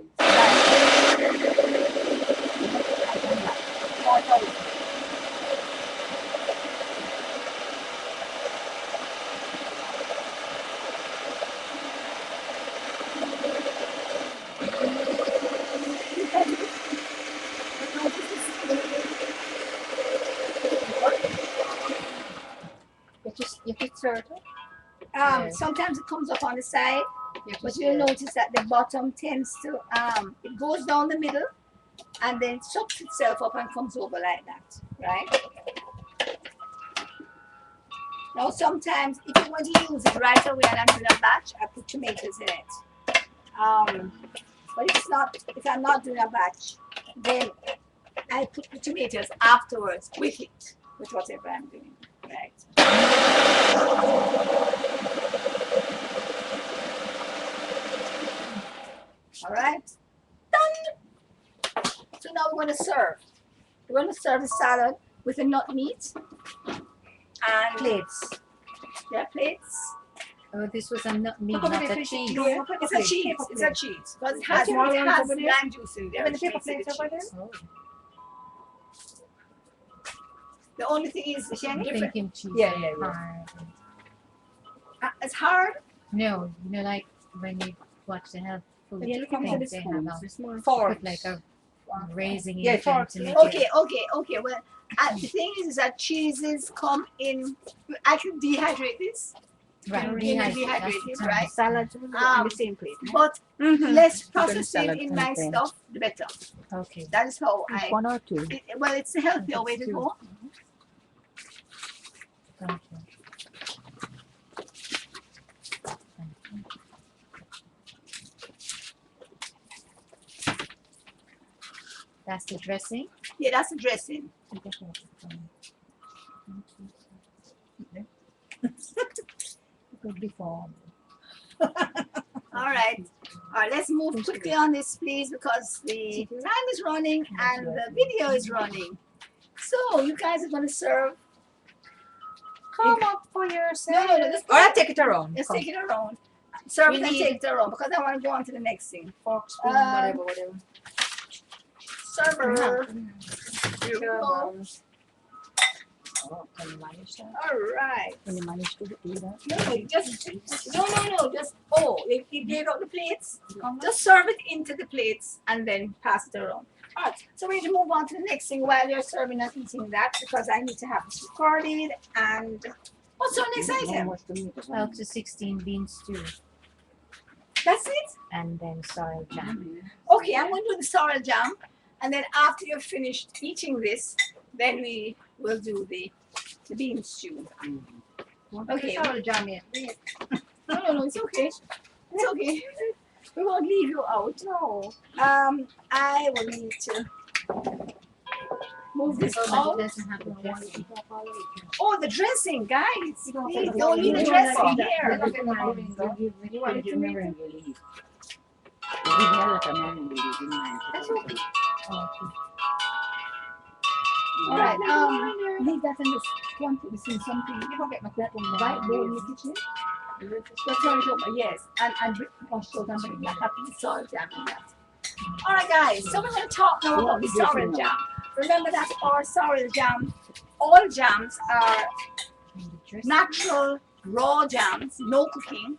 You could serve it. Sometimes it comes up on the side, but you'll notice that the bottom tends to, it goes down the middle and then sucks itself up and comes over like that, right? Now, sometimes if you want to use it right away and I'm doing a batch, I put tomatoes in it. But if I'm not doing a batch, then I put the tomatoes afterwards with it, with whatever I'm doing, right? All right, done. So now we're going to serve. We're going to serve the salad with the nut meat and Plates. their plates. Oh, this was a nut meat, not a cheese. Yeah, it's a cheese. It's a cheese because it has lime juice in there. Even the which paper makes it plates a over there? cheese. Oh, The only thing is Is she any I'm different. thinking cheese. Yeah, is yeah, yeah. hard. It's hard. No, like when you watch the health food Yeah, look at things, the they have spoons. a The small Forks. put like a raising Yeah, agent forks. to make it. Okay. Well, the thing is that cheeses come in. I can dehydrate this, Right, dehydrated, right? salads on the same plate. But Mm-hmm. less Put the processing salad in on my the plate. stuff, the better. Okay. That is how I. One or two. Well, it's a healthier way to Two. go. Thank you. Thank you. That's the dressing. Yeah, that's the dressing. Could be for All right. Let's move quickly on this, please, because the time is running and the video is running. So you guys are going to serve. Come up for yourself. No, just Or I'll take it around. Let's Come. take it around. Serve We it and need- take it around because I want to go on to the next thing. Fork, spoon, Um, whatever. Server. Here we go. Oh, can you manage that? All right. Can you manage to do that? No, just you gave out the plates. Just serve it into the plates and then pass it around. All right. So we need to move on to the next thing while you're serving and eating that because I need to have this recorded. And what's our next item? 12 to 16 bean stew That's it. and then sorrel jam. Okay, I'm going to do the sorrel jam, and then after you're finished eating this, then we will do the bean stew. Okay. Sorry, Jamie. No, it's okay. It's okay. We won't leave you out. No. I will need to move this But it out. doesn't have the dressing. Oh, the dressing, guys. You don't Please take don't leave the the dressing dressing. here. Look at my ring, though. You want to make and you leave. You give me a lot of money, you didn't mind. That's okay. All right. Leave that and just go and put this in something. You don't get my That white bowl in the kitchen. Just turn it over, yes. And wash those and bring that up in sorrel jam in that. All right, guys. So we're going to talk now about the sorrel jam. Remember that our sorrel jam, all jams are And the dressing. natural raw jams, no cooking,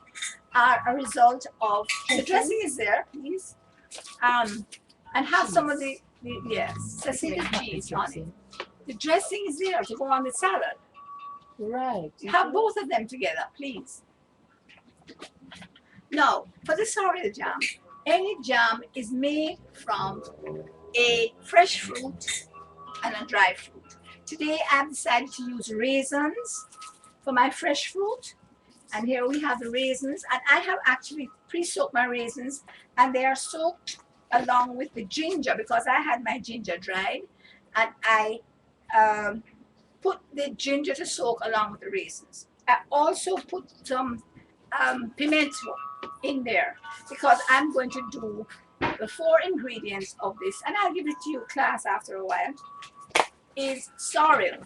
are a result of the dressing is there, please. And have some of the sesame cheese on it. The dressing is there to go on the salad. Right. Have both of them together, please. Now, for the sorrel jam, any jam is made from a fresh fruit and a dry fruit. Today, I've decided to use raisins for my fresh fruit And here we have the raisins, and I have actually pre-soaked my raisins, and they are soaked along with the ginger because I had my ginger dried, and I put the ginger to soak along with the raisins. I also put some pimento in there because I'm going to do the 4 ingredients of this, and I'll give it to you class after a while, is sorrel,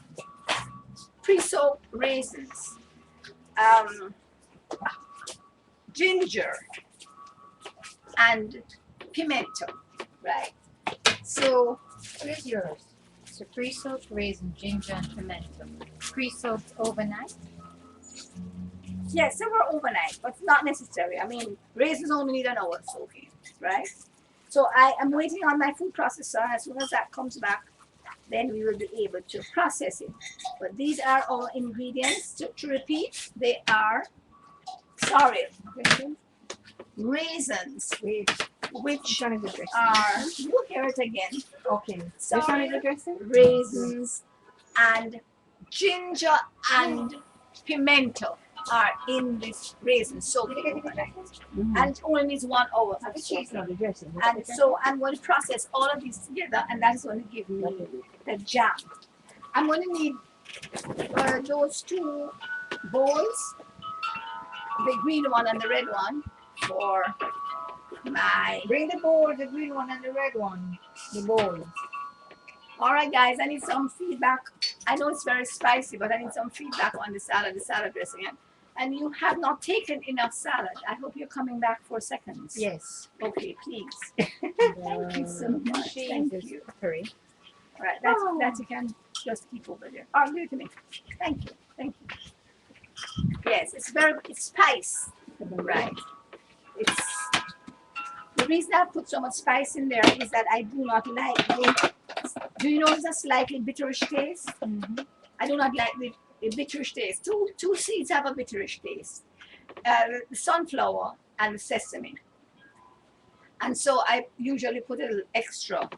pre-soaked raisins, ginger, and pimento, right? So Where's yours? So pre-soaked raisin, ginger, and pimento. Pre-soaked overnight. yes, they were overnight, but not necessary. I mean, raisins only need an hour soaking, right? So I am waiting on my food processor. As soon as that comes back, then we will be able to process it. But these are our ingredients. To repeat, they are sorrel, raisins, which Which one is the dressing? are, you hear it again, Okay. Which one is sorrel, the dressing? raisins, and ginger and pimento are in this raisin soaking overnight. And it only needs 1 hour for The soaking. cheese, not the dressing. And so I'm going to process all of these together, and that's going to give me the jam. I'm going to need those 2 bowls, the green one and the red one, for my. Bring the bowl, the green one and the red one. The bowl. All right, guys, I need some feedback. I know it's very spicy, but I need some feedback on the salad dressing. And you have not taken enough salad. I hope you're coming back for seconds. Yes. Okay, please. Thank you so much. Thank you. Curry. All right, that you can just keep over there. Oh, give it to me. Thank you. Thank you. Yes, it's spice. Right. It's the reason I put so much spice in there is that I do not like the. Do you know it's a slightly bitterish taste? I do not like the bitterish taste. Two seeds have a bitterish taste. The sunflower and the sesame. And so I usually put a little extra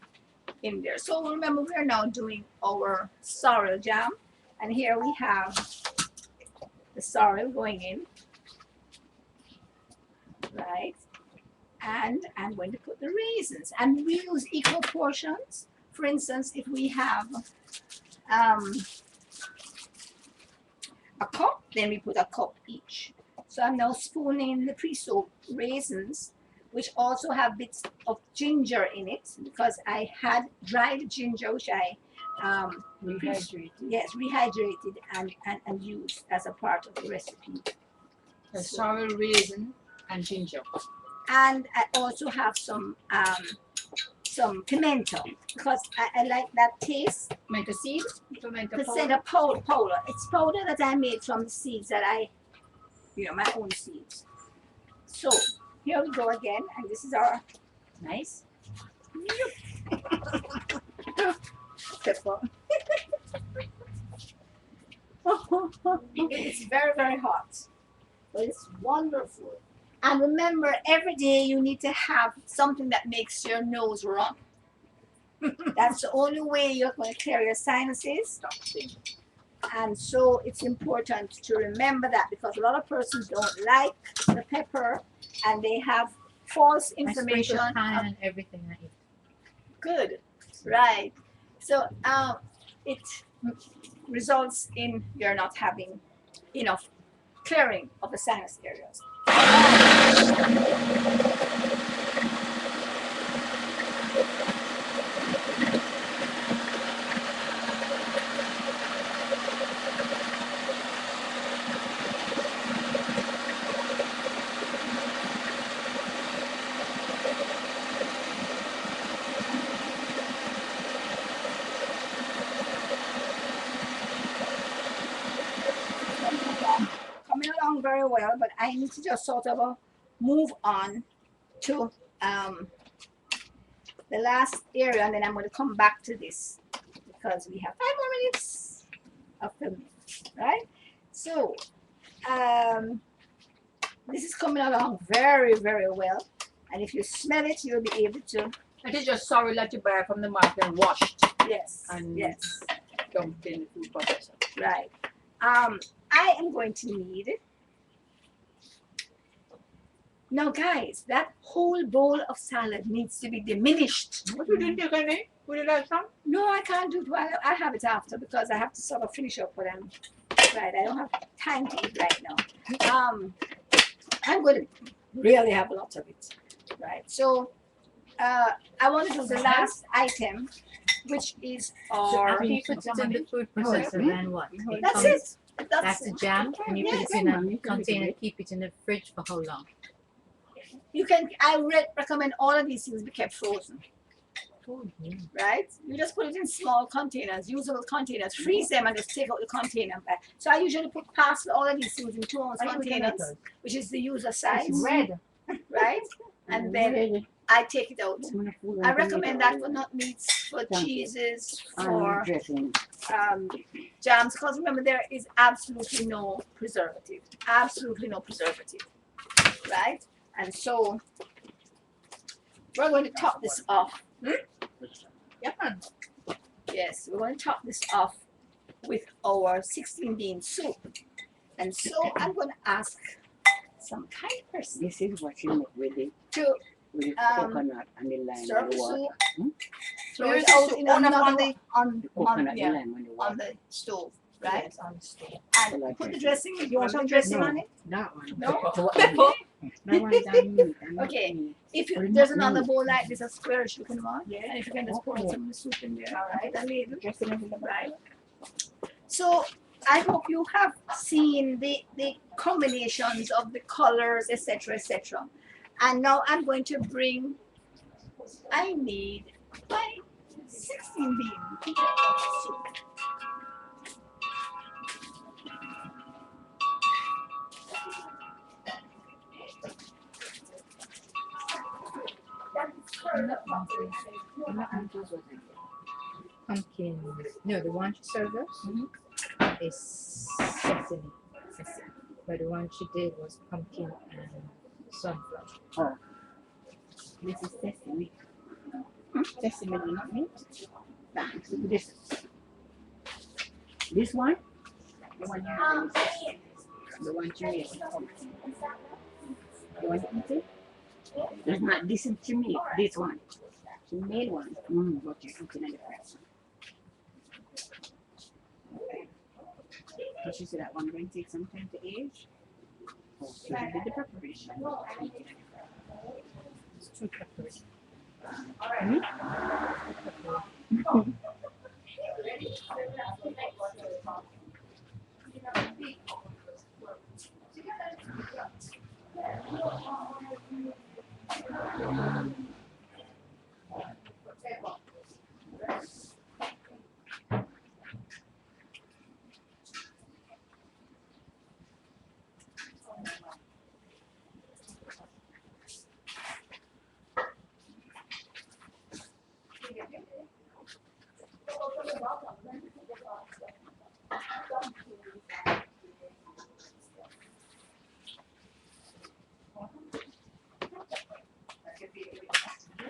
in there. So remember, we are now doing our sorrel jam, and here we have the sorrel going in, right? And I'm going to put the raisins, and we use equal portions. For instance, if we have a cup, then we put a cup each. So I'm now spooning the pre-soaked raisins, which also have bits of ginger in it, because I had dried ginger, which I Rehydrated. yes, rehydrated and used as a part of the recipe. The sorrel, raisin, and ginger. And I also have some pimento, because I like that taste. Tomato seeds, tomato Instead of powder. It's powder that I made from the seeds that my own seeds. So here we go again, and this is our nice pepper. It's very, very hot, but it's wonderful. And remember, every day you need to have something that makes your nose run. That's the only way you're going to clear your sinuses. And so it's important to remember that, because a lot of persons don't like the pepper and they have false information. I sprinkle cayenne on everything I eat. Good, right. So it results in you're not having enough clearing of the sinus areas. Coming along very well, but I need to just sort of move on to the last area, and then I'm going to come back to this because we have 5 more minutes of filming, right? So this is coming along very, very well, and if you smell it, you'll be able to. It is just sorrel that you buy from the market and washed Yes, and yes, dumped in the food processor. right. I am going to need Now, guys, that whole bowl of salad needs to be diminished. But you didn't take any? Would you like some? No, I can't do it. I have it after because I have to sort of finish up what I'm. Right, I don't have time to eat right now. I'm going to really have a lot of it. Right, so I want to do the last item, which is So our. after you put it in the food processor, then what? It That's comes- it. That's the jam, and you put it in a container, keep it in the fridge for how long? You can. Recommend all of these things be kept frozen. Right? You just put it in small containers, usable containers, freeze them, and just take out the container. So I usually put past all of these things in 2-ounce containers, which is the user size, Red. right? And then I take it out. I recommend that for nut meats, for cheeses, for jams, because remember there is absolutely no preservative, right? And so we're going to top this off. Yeah, man. Yes, we're going to top this off with our 16 bean soup. And so I'm going to ask some kind person This is what you make with it. to With the Um, coconut and the lime serve and the the water. soup, throw Where it is the out soup? in On the- another on the- on The coconut, yeah, the lime and the on water. the stove, right? Yes, on the stove. And put the dressing. You want some dressing on it? That one. No. Pepper. That one is on meat and not Okay. meat. If you, Or there's not another meat. bowl like this, a squarish looking one, Yeah. and if you can just pour Okay. some of the soup in there, All right. the ladle, Dressing it in the right? So I hope you have seen the combinations of the colors, etc., etc. And now I'm going to bring. I need my 16 bean soup. Pumpkin. No, the one she served us is sesame. But the one she did was pumpkin and sunflower. This is sesame. Sesame do not meat. Thanks. This. This one? The one you have is sesame. The one you made with pumpkin. You want to eat it? It's not this is to me. This one. She made one. But you're eating at the first one. But you see that one going to take some time to age? Okay, you did the preparation. It's two peppers.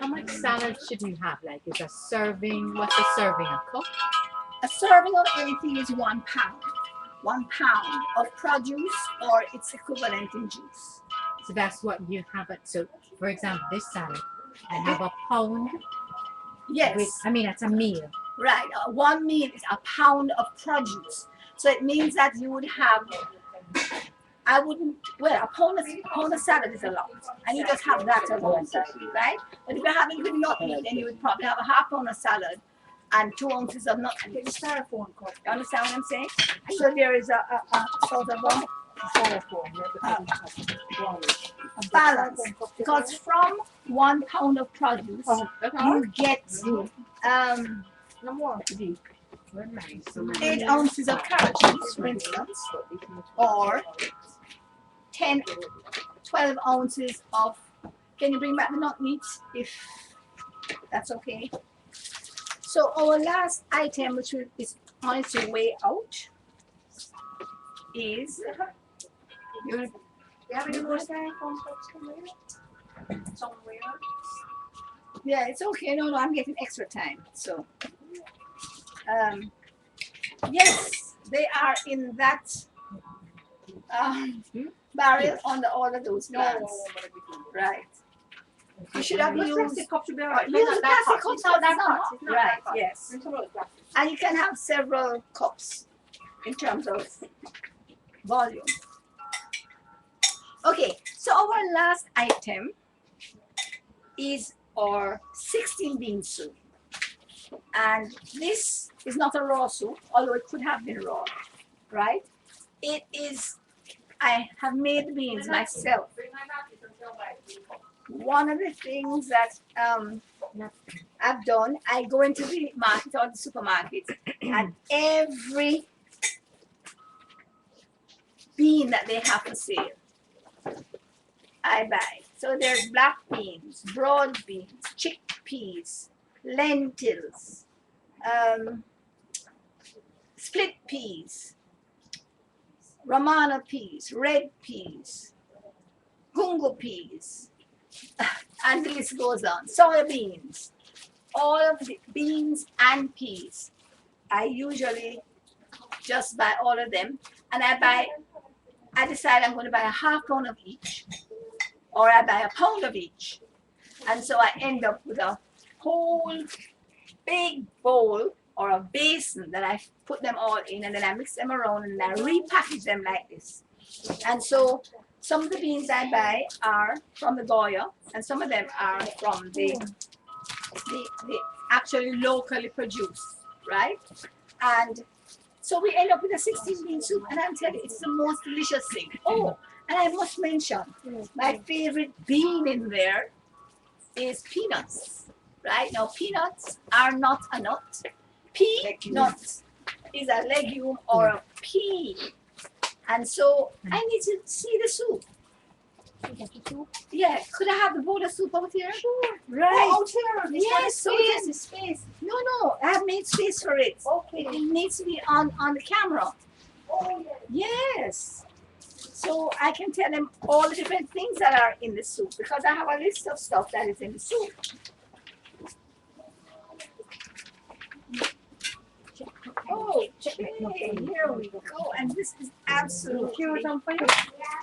How much salad should you have? Like, is a serving? What's a serving? A cup? A serving of anything is 1 pound. 1 pound of produce or its equivalent in juice. So that's what you have. So, for example, this salad, I have a pound. Yes, With, I mean, that's a meal. right. 1 meal is a pound of produce. So it means that you would have, I wouldn't, well, a pound of salad is a lot. And you just have that as one serving, right? But if you're having with nut meat, then you would probably have a half pound of salad and 2 ounces of nut meat. The styrofoam cup. You understand what I'm saying? So there is a sort of a balance. Because from 1 pound of produce, you get No more. 8 ounces of carrot juice, for instance, or 10, 12 ounces of, can you bring back the nut meats if that's okay? So our last item, which is on its way out, is, You have any more styrofoam cups somewhere? yeah, it's okay, no, I'm getting extra time, so. Yes, they are in that barrel on all of those No, plants. Right. You should have Those used plastic cups should be alright. use Not the that plastic hot. cups, It's not that that's hot. not- It's not right, that hot. yes. Bring some of those plastic. and you can have several cups in terms of volume. Okay, so our last item is our 16 bean soup. And this is not a raw soup, although it could have been raw, right? It is, I have made the beans myself. One of the things that I've done, I go into the market or the supermarket, and every bean that they have for sale, I buy. So there's black beans, broad beans, chickpeas, lentils, split peas, Romana peas, red peas, gungo peas, and the list goes on. Soybeans, all of the beans and peas. I usually just buy all of them, and I decide I'm going to buy a half pound of each, or I buy a pound of each. And so I end up with a whole big bowl or a basin that I put them all in, and then I mix them around and I repackage them like this. And so some of the beans I buy are from the Goya, and some of them are from the actually locally produced, right? And so we end up with a 16 bean soup, and I'm telling you, it's the most delicious thing. Oh, and I must mention, my favorite bean in there is peanuts, right? Now, peanuts are not a nut. Peanut is a legume or a pea. And so I need to see the soup. Yeah, could I have the bowl of soup out here? Sure. Right. Oh, out here. Yes, so space. then- Space. No, I have made space for it. Okay. It needs to be on the camera. Oh, yeah. Yes. So I can tell them all the different things that are in the soup because I have a list of stuff that is in the soup. Okay, here we go. And this is absolutely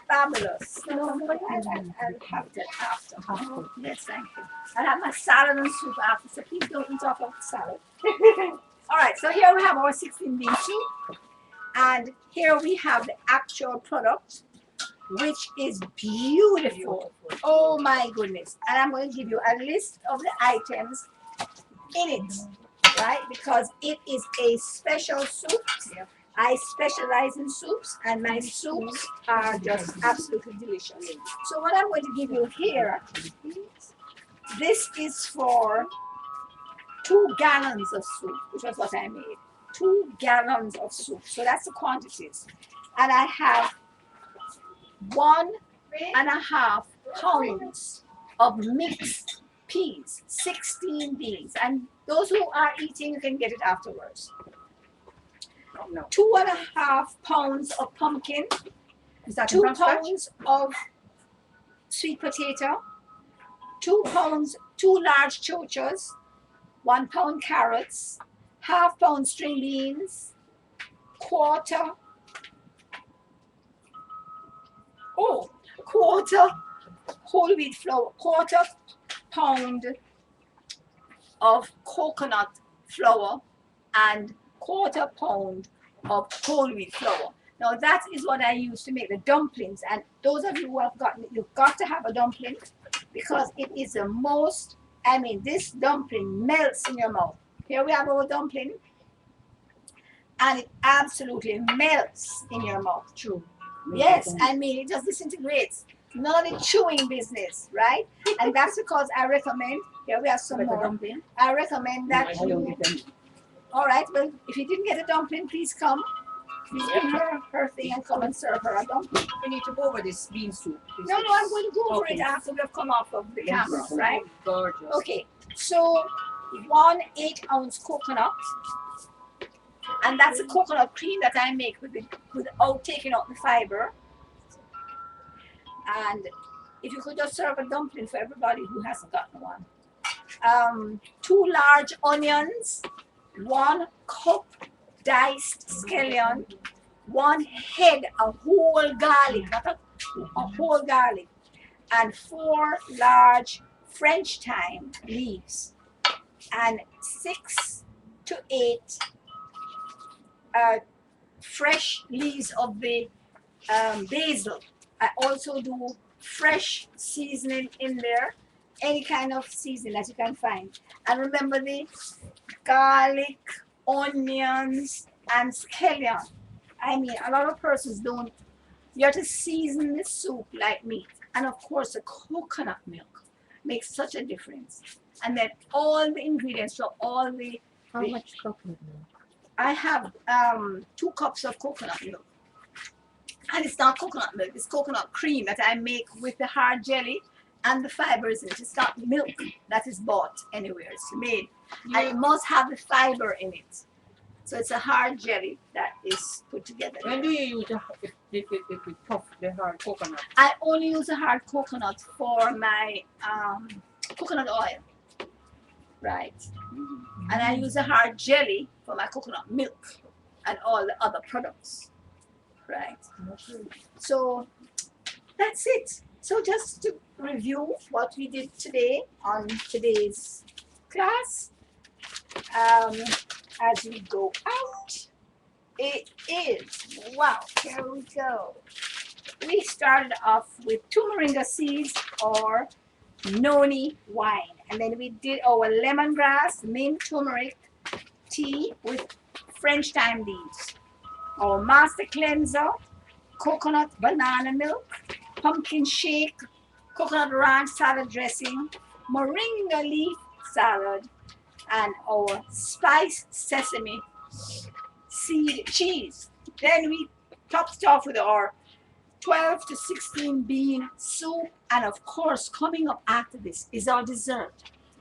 fabulous. I'll have that after. Yes, thank you. I'll have my salad and soup after, so please don't eat off of the salad. All right, so here we have our 16 bean soup. And here we have the actual product, which is beautiful. Oh my goodness. And I'm going to give you a list of the items in it, right? Because it is a special soup. I specialize in soups, and my soups are just absolutely delicious. So what I'm going to give you here, this is for 2 gallons of soup, which was what I made. 2 gallons of soup. So that's the quantities. And I have 1.5 pounds of mixed peas, 16 beans. And those who are eating, you can get it afterwards. 2.5 pounds of pumpkin, Is that 2 from scratch? pounds of sweet potato, 2 pounds, 2 large chochas, 1 pound carrots, half pound string beans, quarter whole wheat flour, quarter pound of coconut flour, and quarter pound of whole wheat flour. Now that is what I use to make the dumplings. And those of you who have gotten it, you've got to have a dumpling because it is the most, I mean, this dumpling melts in your mouth. Here we have our dumpling, and it absolutely melts in your mouth. True. Yes, I mean, it just disintegrates. None of the chewing business, right? And that's because I recommend, here we have some more. I recommend that you, all right, well, if you didn't get a dumpling, please come. Please give her thing and come and serve her a dumpling. We need to go over this bean soup. No, I'm going to go over Okay. it after we've come off of the camera, right? Gorgeous. Okay, so 1 8-ounce coconut, and that's a coconut cream that I make without taking out the fiber. And if you could just serve a dumpling for everybody who hasn't gotten one. 2 large onions, 1 cup diced scallion, 1 head, a whole garlic, not a whole garlic, and 4 large French thyme leaves, and 6 to 8 fresh leaves of the basil. I also do fresh seasoning in there, any kind of seasoning that you can find. And remember the garlic, onions, and scallion. I mean, a lot of persons don't. You have to season the soup like meat. And of course, the coconut milk makes such a difference. And then all the ingredients, so all the, How much coconut milk? I have 2 cups of coconut milk. And it's not coconut milk, it's coconut cream that I make with the hard jelly and the fibers in it. It's not milk that is bought anywhere, it's made. And it must have the fiber in it. So it's a hard jelly that is put together. When do you use if we puff the hard coconut? I only use a hard coconut for my coconut oil. Right. And I use a hard jelly for my coconut milk and all the other products. Right. So that's it. So just to review what we did today on today's class, as we go out, it is, wow, here we go. We started off with 2 moringa seeds or noni wine, and then we did our lemongrass, mint, turmeric tea with French thyme leaves. Our master cleanser, coconut banana milk, pumpkin shake, coconut ranch salad dressing, moringa leaf salad, and our spiced sesame seed cheese. Then we topped it off with our 12 to 16 bean soup, and of course, coming up after this is our dessert,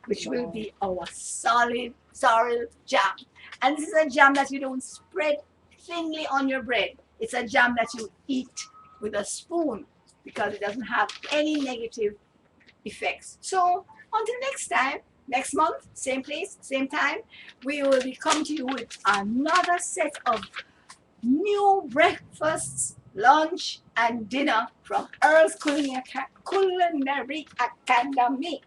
which will be our solid sorrel jam. And this is a jam that you don't spread thinly on your bread. It's a jam that you eat with a spoon because it doesn't have any negative effects. So until next time, next month, same place, same time, we will be coming to you with another set of new breakfasts, lunch, and dinner from Earl's Culinary Academy.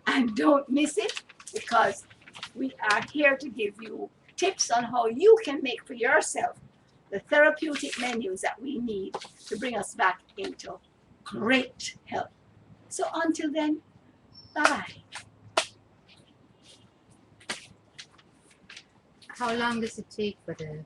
And don't miss it, because we are here to give you tips on how you can make for yourself the therapeutic menus that we need to bring us back into great health. So until then, bye-bye. How long does it take for the